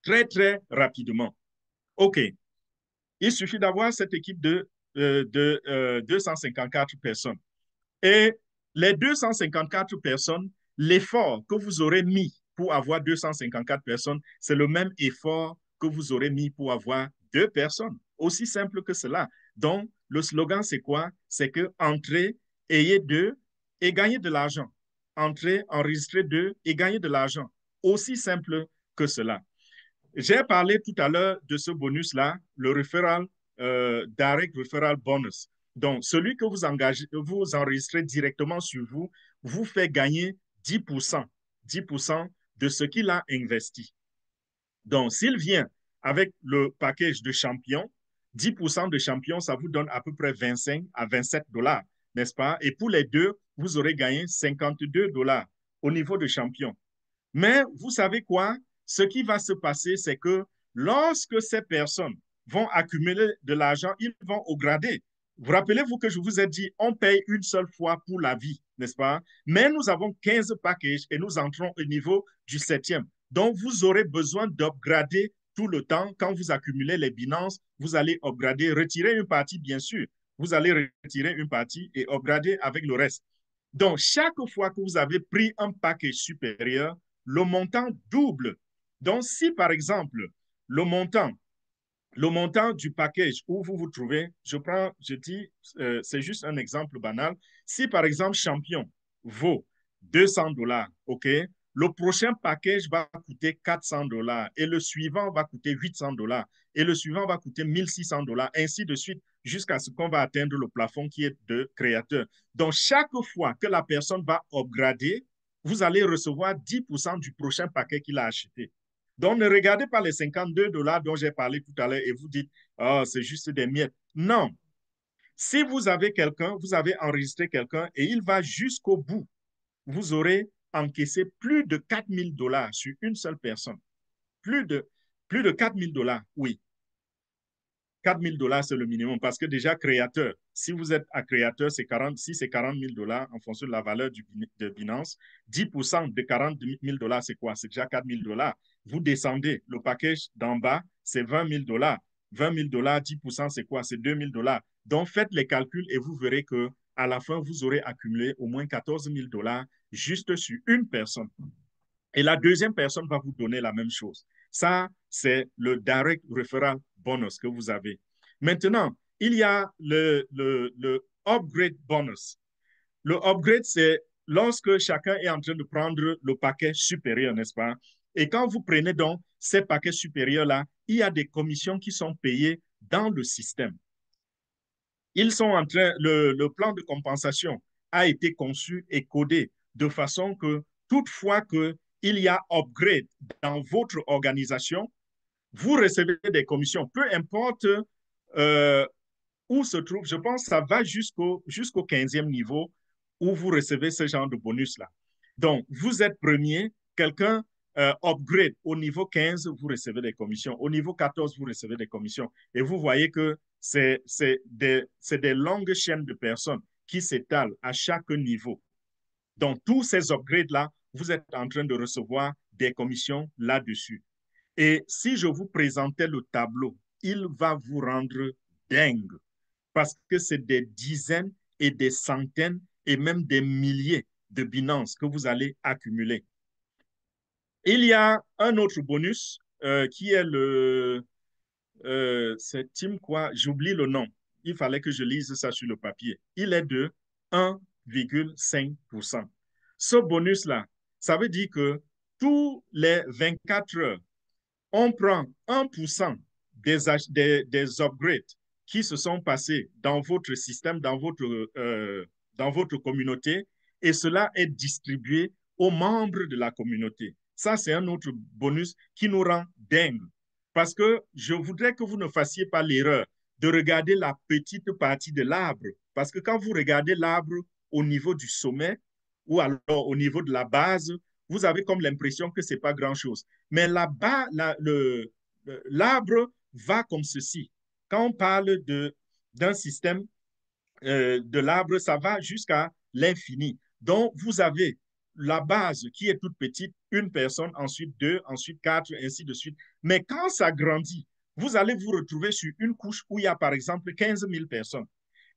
Très, très rapidement. OK. Il suffit d'avoir cette équipe de 254 personnes. Et les 254 personnes, l'effort que vous aurez mis pour avoir 254 personnes, c'est le même effort que vous aurez mis pour avoir 2 personnes. Aussi simple que cela. Donc, le slogan, c'est quoi? C'est que entrez, ayez 2 et gagnez de l'argent. Entrez, enregistrez 2 et gagnez de l'argent. Aussi simple que cela. J'ai parlé tout à l'heure de ce bonus-là, le referral, direct referral bonus. Donc, celui que vous engagez, vous enregistrez directement sur vous, vous fait gagner 10%, 10% de ce qu'il a investi. Donc, s'il vient avec le package de champion, 10% de champion, ça vous donne à peu près 25 à 27 dollars, n'est-ce pas? Et pour les deux, vous aurez gagné 52 dollars au niveau de champion. Mais vous savez quoi? Ce qui va se passer, c'est que lorsque ces personnes vont accumuler de l'argent, ils vont au gradé. Vous rappelez-vous que je vous ai dit, on paye une seule fois pour la vie, n'est-ce pas? Mais nous avons 15 packages et nous entrons au niveau du 7e. Donc, vous aurez besoin d'upgrader tout le temps. Quand vous accumulez les Binance, vous allez upgrader, retirer une partie, bien sûr. Vous allez retirer une partie et upgrader avec le reste. Donc, chaque fois que vous avez pris un package supérieur, le montant double. Donc, si par exemple, le montant du package où vous vous trouvez, je dis, c'est juste un exemple banal. Si par exemple, champion vaut 200 dollars, OK, le prochain package va coûter 400 dollars et le suivant va coûter 800 dollars et le suivant va coûter 1600 dollars, ainsi de suite, jusqu'à ce qu'on va atteindre le plafond qui est de créateur. Donc, chaque fois que la personne va upgrader, vous allez recevoir 10% du prochain paquet qu'il a acheté. Donc, ne regardez pas les 52 dollars dont j'ai parlé tout à l'heure et vous dites, oh, c'est juste des miettes. Non. Si vous avez quelqu'un, vous avez enregistré quelqu'un et il va jusqu'au bout, vous aurez encaissé plus de 4 000 dollars sur une seule personne. Plus de 4 000 dollars, oui. 4 000 dollars, c'est le minimum parce que déjà, créateur, si vous êtes à créateur, c'est 40, si c'est 40 000 dollars en fonction de la valeur de Binance, 10% de 40 000 dollars, c'est quoi? C'est déjà 4 000 dollars. Vous descendez, le package d'en bas, c'est 20 000 dollars. 20 000 dollars, 10%, c'est quoi? C'est 2 000 dollars. Donc, faites les calculs et vous verrez que à la fin, vous aurez accumulé au moins 14 000 dollars juste sur une personne. Et la deuxième personne va vous donner la même chose. Ça, c'est le direct referral bonus que vous avez. Maintenant, il y a le upgrade bonus. Le upgrade, c'est lorsque chacun est en train de prendre le paquet supérieur, n'est-ce pas? Et quand vous prenez donc ces paquets supérieurs-là, il y a des commissions qui sont payées dans le système. Ils sont en train, le plan de compensation a été conçu et codé de façon que toutefois qu'il y a upgrade dans votre organisation, vous recevez des commissions, peu importe où se trouve. Je pense que ça va jusqu'au 15e niveau où vous recevez ce genre de bonus-là. Donc, vous êtes premier, quelqu'un upgrade au niveau 15, vous recevez des commissions. Au niveau 14, vous recevez des commissions. Et vous voyez que c'est des longues chaînes de personnes qui s'étalent à chaque niveau. Donc, tous ces upgrades-là, vous êtes en train de recevoir des commissions là-dessus. Et si je vous présentais le tableau, il va vous rendre dingue parce que c'est des dizaines et des centaines et même des milliers de Binance que vous allez accumuler. Il y a un autre bonus qui est c'est Tim quoi, j'oublie le nom. Il fallait que je lise ça sur le papier. Il est de 1,5%. Ce bonus-là, ça veut dire que tous les 24 heures, on prend 1% des upgrades qui se sont passés dans votre système, dans votre communauté, et cela est distribué aux membres de la communauté. Ça, c'est un autre bonus qui nous rend dingue. Parce que je voudrais que vous ne fassiez pas l'erreur de regarder la petite partie de l'arbre. Parce que quand vous regardez l'arbre au niveau du sommet ou alors au niveau de la base, vous avez comme l'impression que ce n'est pas grand-chose. Mais là-bas, l'arbre va comme ceci. Quand on parle d'un système de l'arbre, ça va jusqu'à l'infini. Donc, vous avez la base qui est toute petite, une personne, ensuite deux, ensuite quatre, ainsi de suite. Mais quand ça grandit, vous allez vous retrouver sur une couche où il y a, par exemple, 15 000 personnes.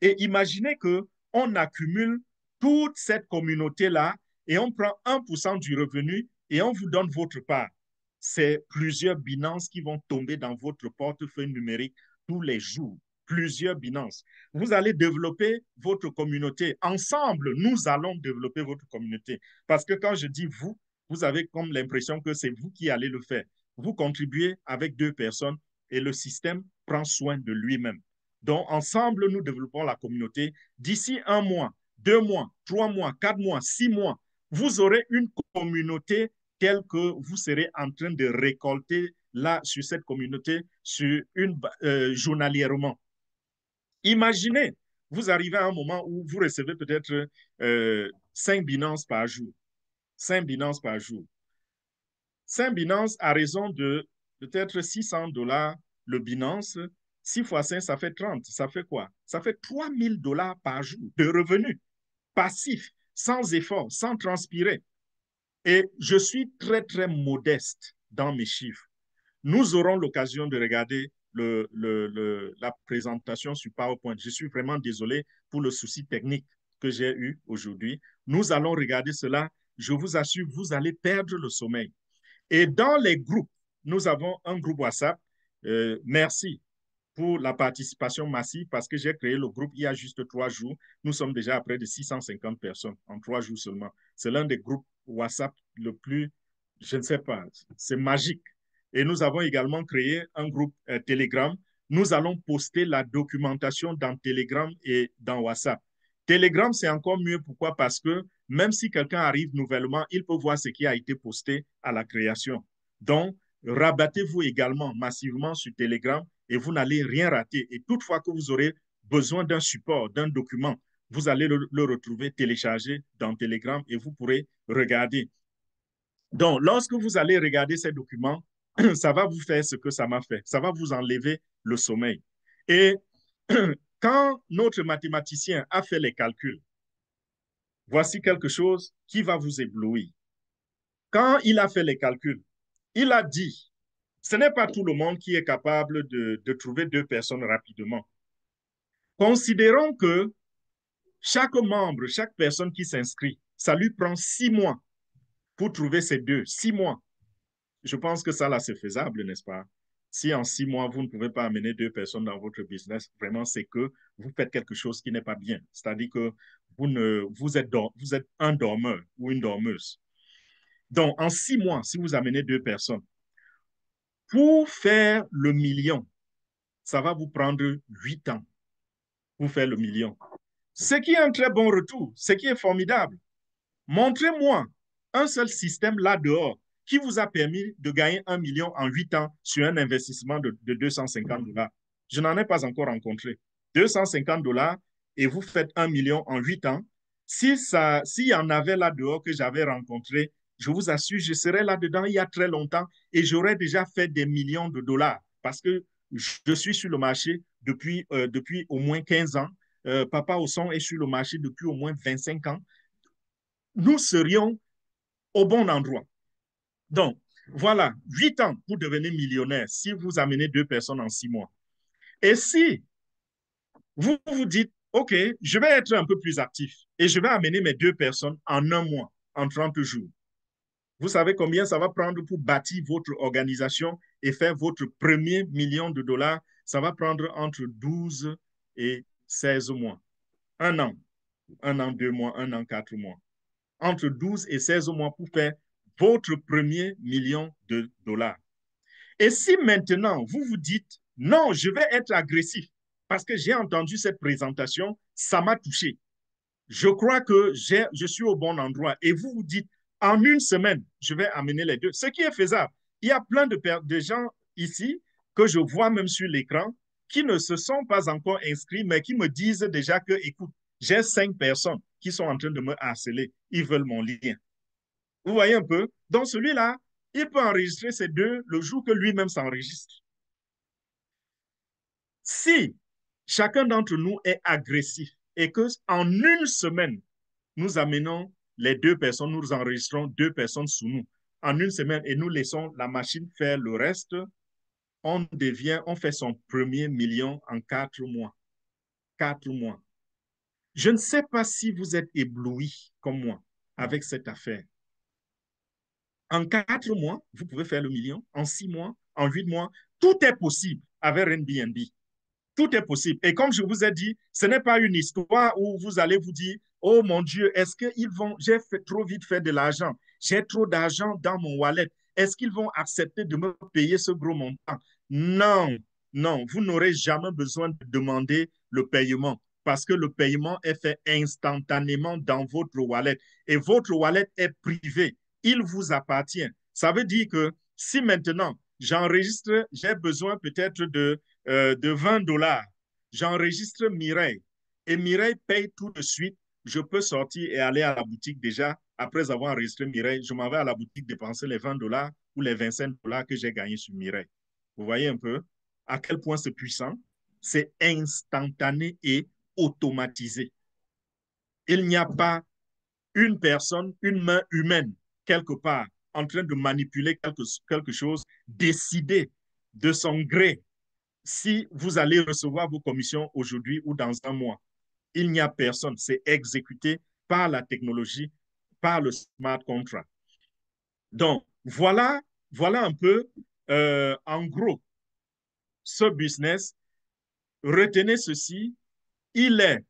Et imaginez qu'on accumule toute cette communauté-là et on prend 1% du revenu et on vous donne votre part. C'est plusieurs Binance qui vont tomber dans votre portefeuille numérique tous les jours. Plusieurs Binance. Vous allez développer votre communauté. Ensemble, nous allons développer votre communauté. Parce que quand je dis vous, vous avez comme l'impression que c'est vous qui allez le faire. Vous contribuez avec 2 personnes et le système prend soin de lui-même. Donc, ensemble, nous développons la communauté. D'ici 1 mois, 2 mois, 3 mois, 4 mois, 6 mois, vous aurez une communauté telle que vous serez en train de récolter là sur cette communauté journalièrement. Imaginez, vous arrivez à un moment où vous recevez peut-être 5 Binance par jour. 5 Binance par jour. 5 Binance à raison de peut-être $600 le Binance. 6 fois 5, ça fait 30. Ça fait quoi? Ça fait $3000 par jour de revenus passifs, sans effort, sans transpirer. Et je suis très, très modeste dans mes chiffres. Nous aurons l'occasion de regarder la présentation sur PowerPoint. Je suis vraiment désolé pour le souci technique que j'ai eu aujourd'hui. Nous allons regarder cela. Je vous assure, vous allez perdre le sommeil. Et dans les groupes, nous avons un groupe WhatsApp. Merci pour la participation massive parce que j'ai créé le groupe il y a juste 3 jours. Nous sommes déjà à près de 650 personnes en 3 jours seulement. C'est l'un des groupes WhatsApp le plus, je ne sais pas, c'est magique. Et nous avons également créé un groupe Telegram. Nous allons poster la documentation dans Telegram et dans WhatsApp. Telegram, c'est encore mieux. Pourquoi? Parce que même si quelqu'un arrive nouvellement, il peut voir ce qui a été posté à la création. Donc, rabattez-vous également massivement sur Telegram et vous n'allez rien rater. Et toutefois que vous aurez besoin d'un support, d'un document, vous allez le retrouver téléchargé dans Telegram et vous pourrez regarder. Donc, lorsque vous allez regarder ces documents, ça va vous faire ce que ça m'a fait. Ça va vous enlever le sommeil. Et quand notre mathématicien a fait les calculs, voici quelque chose qui va vous éblouir. Quand il a fait les calculs, il a dit, ce n'est pas tout le monde qui est capable de trouver 2 personnes rapidement. Considérons que chaque membre, chaque personne qui s'inscrit, ça lui prend 6 mois pour trouver ces 2. 6 mois. Je pense que ça, là, c'est faisable, n'est-ce pas? Si en 6 mois, vous ne pouvez pas amener 2 personnes dans votre business, vraiment, c'est que vous faites quelque chose qui n'est pas bien. C'est-à-dire que vous êtes un dormeur ou une dormeuse. Donc, en 6 mois, si vous amenez 2 personnes, pour faire le million, ça va vous prendre 8 ans pour faire le million. Ce qui est un très bon retour, ce qui est formidable. Montrez-moi un seul système là dehors qui vous a permis de gagner 1 million en 8 ans sur un investissement de $250. Je n'en ai pas encore rencontré. $250 et vous faites 1 million en 8 ans. S'il y en avait là dehors que j'avais rencontré, je vous assure, je serais là-dedans il y a très longtemps et j'aurais déjà fait des millions de dollars parce que je suis sur le marché depuis au moins 15 ans. Papa Osson est sur le marché depuis au moins 25 ans. Nous serions au bon endroit. Donc, voilà, 8 ans pour devenir millionnaire si vous amenez 2 personnes en 6 mois. Et si vous vous dites, OK, je vais être un peu plus actif et je vais amener mes 2 personnes en 1 mois, en 30 jours. Vous savez combien ça va prendre pour bâtir votre organisation et faire votre premier million de dollars? Ça va prendre entre 12 et 16 mois. 1 an, 2 mois, 1 an, 4 mois. Entre 12 et 16 mois pour faire votre premier million de dollars. Et si maintenant vous vous dites, non, je vais être agressif parce que j'ai entendu cette présentation, ça m'a touché. Je crois que je suis au bon endroit. Et vous vous dites, en 1 semaine, je vais amener les 2. Ce qui est faisable. Il y a plein de gens ici que je vois même sur l'écran qui ne se sont pas encore inscrits, mais qui me disent déjà que, écoute, j'ai 5 personnes qui sont en train de me harceler. Ils veulent mon lien. Vous voyez un peu? Donc celui-là, il peut enregistrer ces 2 le jour que lui-même s'enregistre. Si chacun d'entre nous est agressif et qu'en 1 semaine, nous amenons les 2 personnes, nous enregistrons 2 personnes sous nous en 1 semaine et nous laissons la machine faire le reste, on fait son premier million en 4 mois. 4 mois. Je ne sais pas si vous êtes ébloui comme moi avec cette affaire. En 4 mois, vous pouvez faire le million. En 6 mois, en 8 mois, tout est possible avec Airbnb. Tout est possible. Et comme je vous ai dit, ce n'est pas une histoire où vous allez vous dire, oh mon Dieu, est-ce qu'ils vont, j'ai trop vite fait de l'argent, j'ai trop d'argent dans mon wallet, est-ce qu'ils vont accepter de me payer ce gros montant? Non, non, vous n'aurez jamais besoin de demander le paiement parce que le paiement est fait instantanément dans votre wallet et votre wallet est privé. Il vous appartient. Ça veut dire que si maintenant j'enregistre, j'ai besoin peut-être de 20 dollars. J'enregistre Mireille et Mireille paye tout de suite. Je peux sortir et aller à la boutique déjà. Après avoir enregistré Mireille, je m'en vais à la boutique dépenser les 20 dollars ou les 25 dollars que j'ai gagnés sur Mireille. Vous voyez un peu à quel point c'est puissant? C'est instantané et automatisé. Il n'y a pas une personne, une main humaine, quelque part, en train de manipuler quelque chose, décider de son gré si vous allez recevoir vos commissions aujourd'hui ou dans un mois. Il n'y a personne. C'est exécuté par la technologie, par le smart contract. Donc, voilà un peu, en gros, ce business. Retenez ceci, il est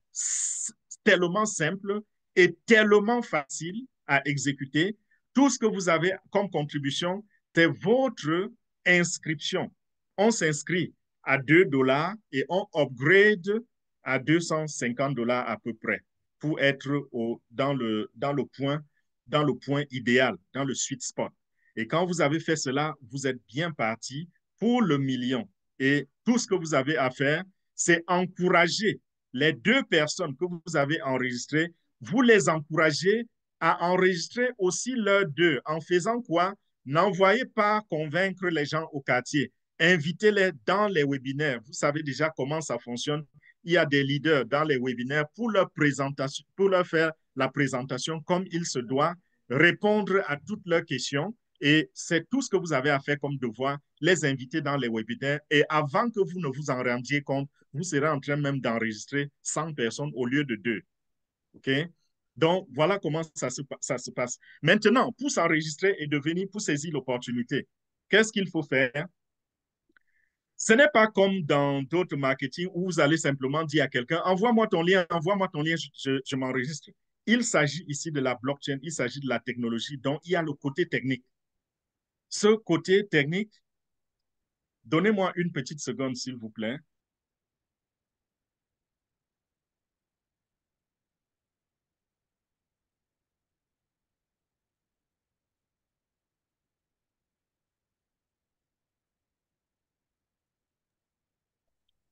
tellement simple et tellement facile à exécuter. Tout ce que vous avez comme contribution, c'est votre inscription. On s'inscrit à 2 dollars et on upgrade à 250 dollars à peu près pour être dans le point idéal, dans le sweet spot. Et quand vous avez fait cela, vous êtes bien parti pour le million. Et tout ce que vous avez à faire, c'est encourager les 2 personnes que vous avez enregistrées, vous les encouragez à enregistrer aussi leurs 2. En faisant quoi? N'envoyez pas convaincre les gens au quartier. Invitez-les dans les webinaires. Vous savez déjà comment ça fonctionne. Il y a des leaders dans les webinaires pour leur faire la présentation comme il se doit, répondre à toutes leurs questions. Et c'est tout ce que vous avez à faire comme devoir, les inviter dans les webinaires. Et avant que vous ne vous en rendiez compte, vous serez en train même d'enregistrer 100 personnes au lieu de 2. OK? Donc, voilà comment ça se passe. Maintenant, pour s'enregistrer et devenir, pour saisir l'opportunité, qu'est-ce qu'il faut faire? Ce n'est pas comme dans d'autres marketing où vous allez simplement dire à quelqu'un, envoie-moi ton lien, je m'enregistre. Il s'agit ici de la blockchain, il s'agit de la technologie, donc il y a le côté technique. Ce côté technique, donnez-moi une petite seconde, s'il vous plaît.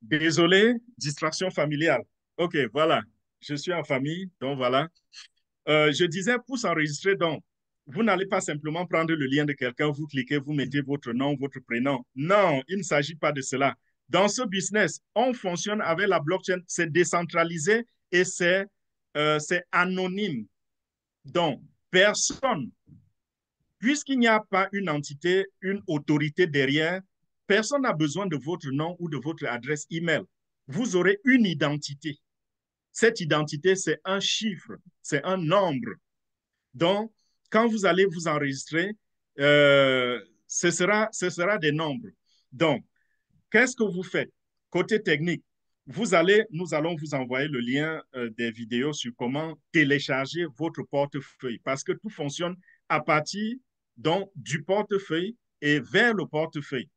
Désolé, distraction familiale. OK, voilà. Je suis en famille, donc voilà. Je disais, pour s'enregistrer, donc, vous n'allez pas simplement prendre le lien de quelqu'un, vous cliquez, vous mettez votre nom, votre prénom. Non, il ne s'agit pas de cela. Dans ce business, on fonctionne avec la blockchain, c'est décentralisé et c'est anonyme. Donc, personne, puisqu'il n'y a pas une entité, une autorité derrière, personne n'a besoin de votre nom ou de votre adresse email. Vous aurez une identité. Cette identité, c'est un chiffre, c'est un nombre. Donc, quand vous allez vous enregistrer, ce sera des nombres. Donc, qu'est-ce que vous faites? Côté technique, nous allons vous envoyer le lien des vidéos sur comment télécharger votre portefeuille parce que tout fonctionne à partir donc, du portefeuille et vers le portefeuille.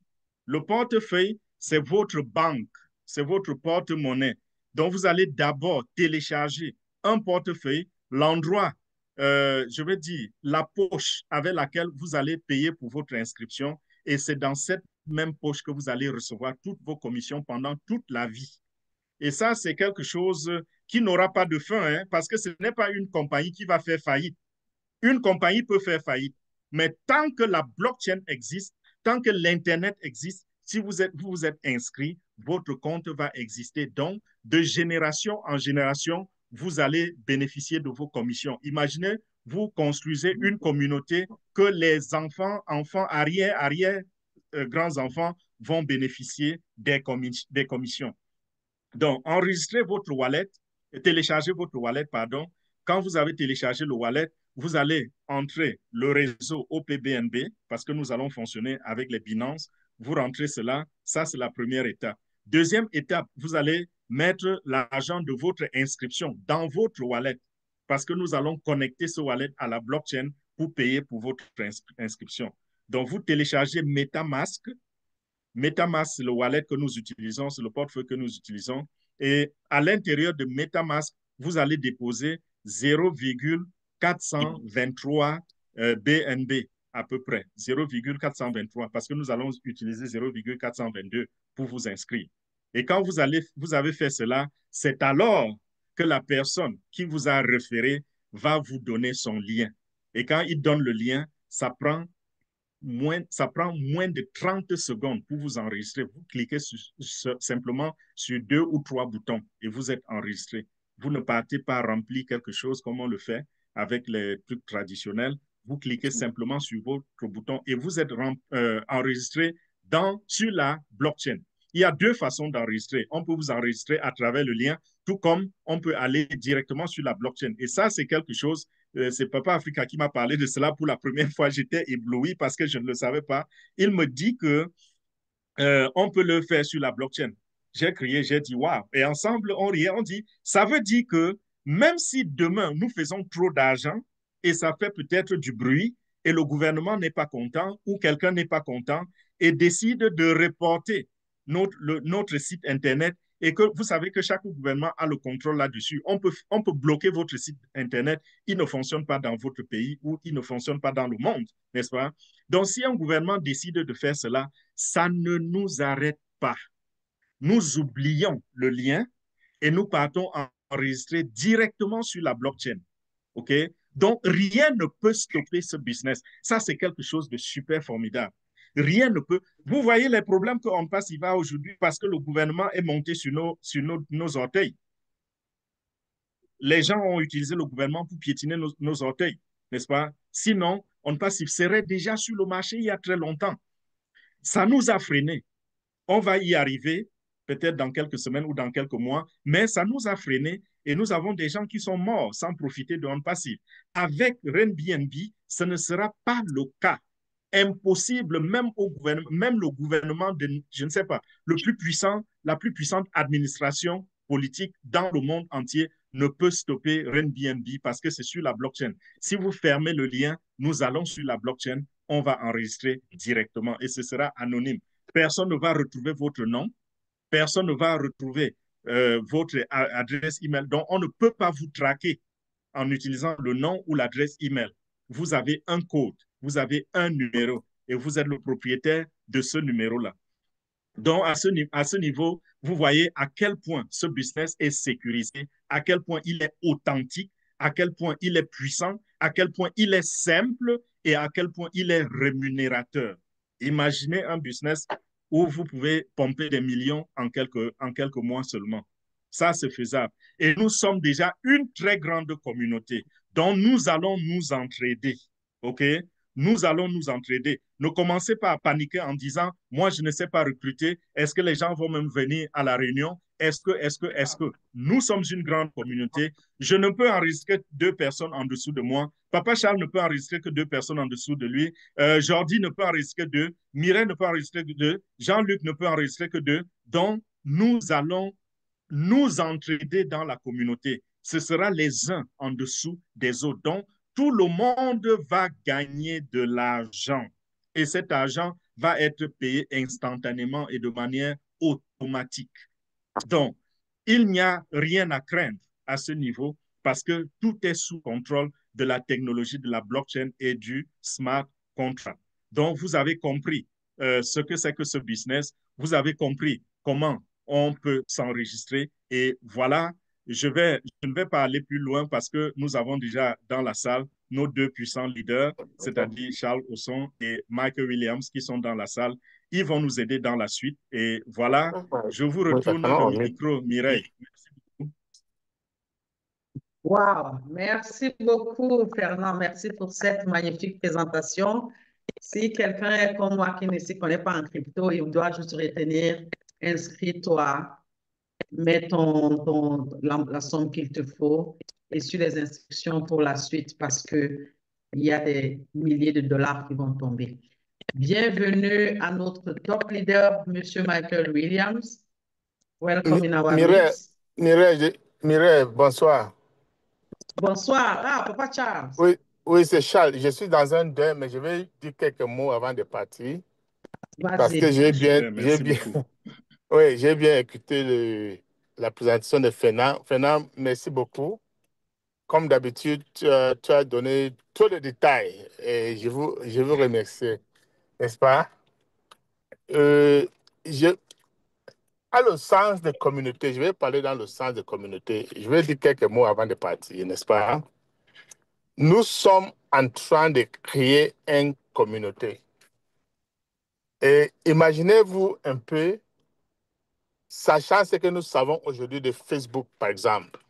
Le portefeuille, c'est votre banque, c'est votre porte-monnaie. Donc, vous allez d'abord télécharger un portefeuille, l'endroit, je vais dire, la poche avec laquelle vous allez payer pour votre inscription. Et c'est dans cette même poche que vous allez recevoir toutes vos commissions pendant toute la vie. Et ça, c'est quelque chose qui n'aura pas de fin, hein, parce que ce n'est pas une compagnie qui va faire faillite. Une compagnie peut faire faillite, mais tant que la blockchain existe, tant que l'Internet existe, si vous vous êtes inscrit, votre compte va exister. Donc, de génération en génération, vous allez bénéficier de vos commissions. Imaginez, vous construisez une communauté que les enfants, arrière, grands-enfants vont bénéficier des commissions. Donc, enregistrez votre wallet, télécharger votre wallet, pardon. Quand vous avez téléchargé le wallet, vous allez entrer le réseau OPBNB parce que nous allons fonctionner avec les Binance. Vous rentrez cela, ça c'est la première étape. Deuxième étape, vous allez mettre l'argent de votre inscription dans votre wallet parce que nous allons connecter ce wallet à la blockchain pour payer pour votre inscription. Donc, vous téléchargez MetaMask. MetaMask, c'est le wallet que nous utilisons, c'est le portefeuille que nous utilisons. Et à l'intérieur de MetaMask, vous allez déposer 0,423 BNB à peu près, 0,423, parce que nous allons utiliser 0,422 pour vous inscrire. Et quand vous avez fait cela, c'est alors que la personne qui vous a référé va vous donner son lien. Et quand il donne le lien, ça prend moins de 30 secondes pour vous enregistrer. Vous cliquez simplement sur 2 ou 3 boutons et vous êtes enregistré. Vous ne partez pas remplir quelque chose comme on le fait avec les trucs traditionnels. Vous cliquez simplement sur votre bouton et vous êtes enregistré sur la blockchain. Il y a 2 façons d'enregistrer. On peut vous enregistrer à travers le lien, tout comme on peut aller directement sur la blockchain. Et ça, c'est quelque chose, c'est Papa Africa qui m'a parlé de cela pour la première fois. J'étais ébloui parce que je ne le savais pas. Il me dit que on peut le faire sur la blockchain. J'ai crié, j'ai dit waouh. Et ensemble, on riait, on dit, ça veut dire que même si demain nous faisons trop d'argent et ça fait peut-être du bruit et le gouvernement n'est pas content ou quelqu'un n'est pas content et décide de reporter notre site Internet et que vous savez que chaque gouvernement a le contrôle là-dessus. On peut bloquer votre site Internet, il ne fonctionne pas dans votre pays ou il ne fonctionne pas dans le monde, n'est-ce pas? Donc, si un gouvernement décide de faire cela, ça ne nous arrête pas. Nous oublions le lien et nous partons enregistrer directement sur la blockchain. OK? Donc, rien ne peut stopper ce business. Ça, c'est quelque chose de super formidable. Rien ne peut. Vous voyez les problèmes qu'on passe il va aujourd'hui parce que le gouvernement est monté sur nos orteils. Les gens ont utilisé le gouvernement pour piétiner nos orteils, n'est-ce pas? Sinon, on serait déjà sur le marché il y a très longtemps. Ça nous a freinés. On va y arriver peut-être dans quelques semaines ou dans quelques mois, mais ça nous a freinés et nous avons des gens qui sont morts sans profiter de OnPassive. Avec RenBNB, ce ne sera pas le cas. Impossible, même le gouvernement de, je ne sais pas, la plus puissante administration politique dans le monde entier ne peut stopper RenBNB parce que c'est sur la blockchain. Si vous fermez le lien, nous allons sur la blockchain, on va enregistrer directement et ce sera anonyme. Personne ne va retrouver votre nom, personne ne va retrouver votre adresse email. Donc, on ne peut pas vous traquer en utilisant le nom ou l'adresse email. Vous avez un code, vous avez un numéro et vous êtes le propriétaire de ce numéro-là. Donc, à ce niveau, vous voyez à quel point ce business est sécurisé, à quel point il est authentique, à quel point il est puissant, à quel point il est simple et à quel point il est rémunérateur. Imaginez un business où vous pouvez pomper des millions en quelques mois seulement. Ça, c'est faisable. Et nous sommes déjà une très grande communauté dont nous allons nous entraider. OK? Nous allons nous entraider. Ne commencez pas à paniquer en disant, moi, je ne sais pas recruter. Est-ce que les gens vont même venir à la réunion? Est-ce que? Nous sommes une grande communauté. Je ne peux enregistrer 2 personnes en dessous de moi. Papa Charles ne peut enregistrer que 2 personnes en dessous de lui. Jordi ne peut enregistrer que 2. Mireille ne peut enregistrer que 2. Jean-Luc ne peut enregistrer que 2. Donc, nous allons nous entraider dans la communauté. Ce sera les uns en dessous des autres. Donc, tout le monde va gagner de l'argent. Et cet argent va être payé instantanément et de manière automatique. Donc, il n'y a rien à craindre à ce niveau parce que tout est sous contrôle de la technologie de la blockchain et du smart contract. Donc, vous avez compris ce que c'est que ce business. Vous avez compris comment on peut s'enregistrer. Et voilà, je ne vais pas aller plus loin parce que nous avons déjà dans la salle nos 2 puissants leaders, c'est-à-dire Charles Osson et Michael Williams qui sont dans la salle. Ils vont nous aider dans la suite. Et voilà, je vous retourne le micro, Mireille. Merci beaucoup. Wow, merci beaucoup, Fernand. Merci pour cette magnifique présentation. Si quelqu'un est comme moi qui ne s'y connaît pas en crypto, il doit juste retenir, inscris-toi, mets la somme qu'il te faut et sur les instructions pour la suite parce que il y a des milliers de dollars qui vont tomber. Bienvenue à notre top leader, Monsieur Michael Williams. Welcome in our Mireille, midst. Mireille, bonsoir. Bonsoir. Ah, Papa Charles. Oui, oui, c'est Charles. Je suis dans un deuil, mais je vais dire quelques mots avant de partir. Parce que Vas-y. Super, merci beaucoup. oui, j'ai bien écouté la présentation de Fernand. Fernand, merci beaucoup. Comme d'habitude, tu as donné tous les détails et je vous remercie, n'est-ce pas? Euh, je, à le sens de communauté, je vais parler dans le sens de communauté. Je vais dire quelques mots avant de partir, n'est-ce pas? Nous sommes en train de créer une communauté. Et imaginez-vous un peu, sachant ce que nous savons aujourd'hui de Facebook, par exemple.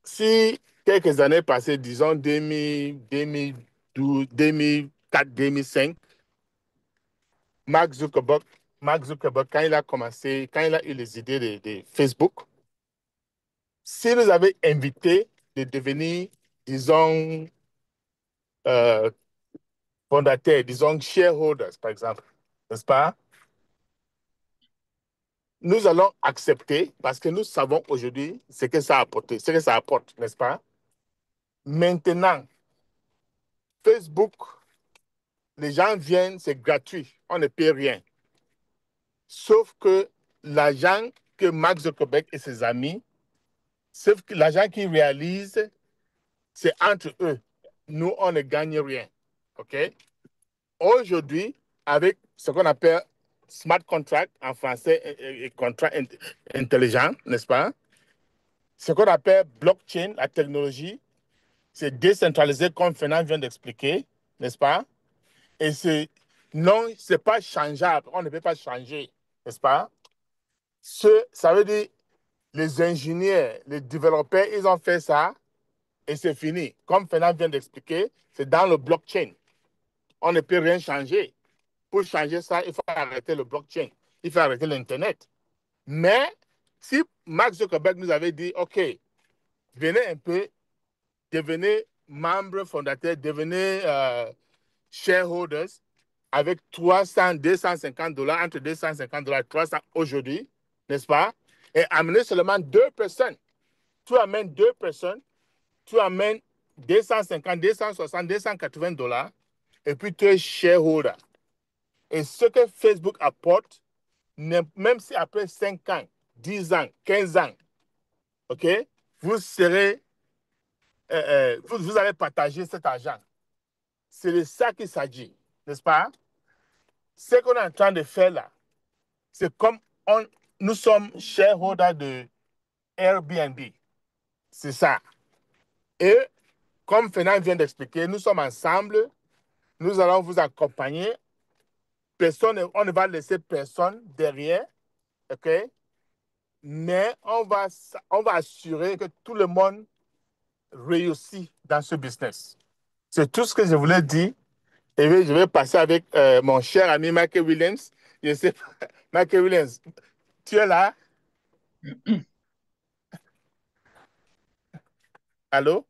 Si quelques années passées, disons 2000, 2012, 2004, 2005, Mark Zuckerberg, quand il a commencé, quand il a eu les idées de Facebook, s'il nous avait invités de devenir, disons, euh, fondateurs, disons, shareholders, par exemple, n'est-ce pas? Nous allons accepter parce que nous savons aujourd'hui ce que ça a apporté, ce que ça apporte, n'est-ce pas? Maintenant, Facebook, les gens viennent, c'est gratuit, on ne paie rien. Sauf que l'argent que Mark Zuckerberg et ses amis, sauf que l'argent qu'ils réalisent, c'est entre eux. Nous, on ne gagne rien. OK? Aujourd'hui, avec ce qu'on appelle smart contract en français et contrat intelligent, n'est-ce pas? Ce qu'on appelle blockchain, la technologie, c'est décentralisé comme Fernand vient d'expliquer, n'est-ce pas? Et non, c'est pas changeable. On ne peut pas changer, n'est-ce pas? Ça veut dire les ingénieurs, les développeurs, ils ont fait ça et c'est fini. Comme Fernand vient d'expliquer, c'est dans le blockchain. On ne peut rien changer. Pour changer ça, il faut arrêter le blockchain. Il faut arrêter l'Internet. Mais si Mark Zuckerberg nous avait dit, OK, venez un peu, devenez membre fondateur, devenez shareholders avec 300, 250 dollars, entre 250 dollars et 300 aujourd'hui, n'est-ce pas? Et amener seulement deux personnes. Tu amènes deux personnes, tu amènes 250, 260, 280 dollars et puis tu es shareholder. Et ce que Facebook apporte, même si après 5 ans, 10 ans, 15 ans, OK, vous serez, vous allez partager cet argent. C'est de ça qu'il s'agit, n'est-ce pas? Ce qu'on est en train de faire là, c'est comme nous sommes shareholders de Airbnb. C'est ça. Et comme Fernand vient d'expliquer, nous sommes ensemble, nous allons vous accompagner. On ne va laisser personne derrière, OK? Mais on va assurer que tout le monde réussit dans ce business. C'est tout ce que je voulais dire. Et puis, je vais passer avec mon cher ami Michael Williams. Je sais pas, Michael Williams, tu es là? Allô?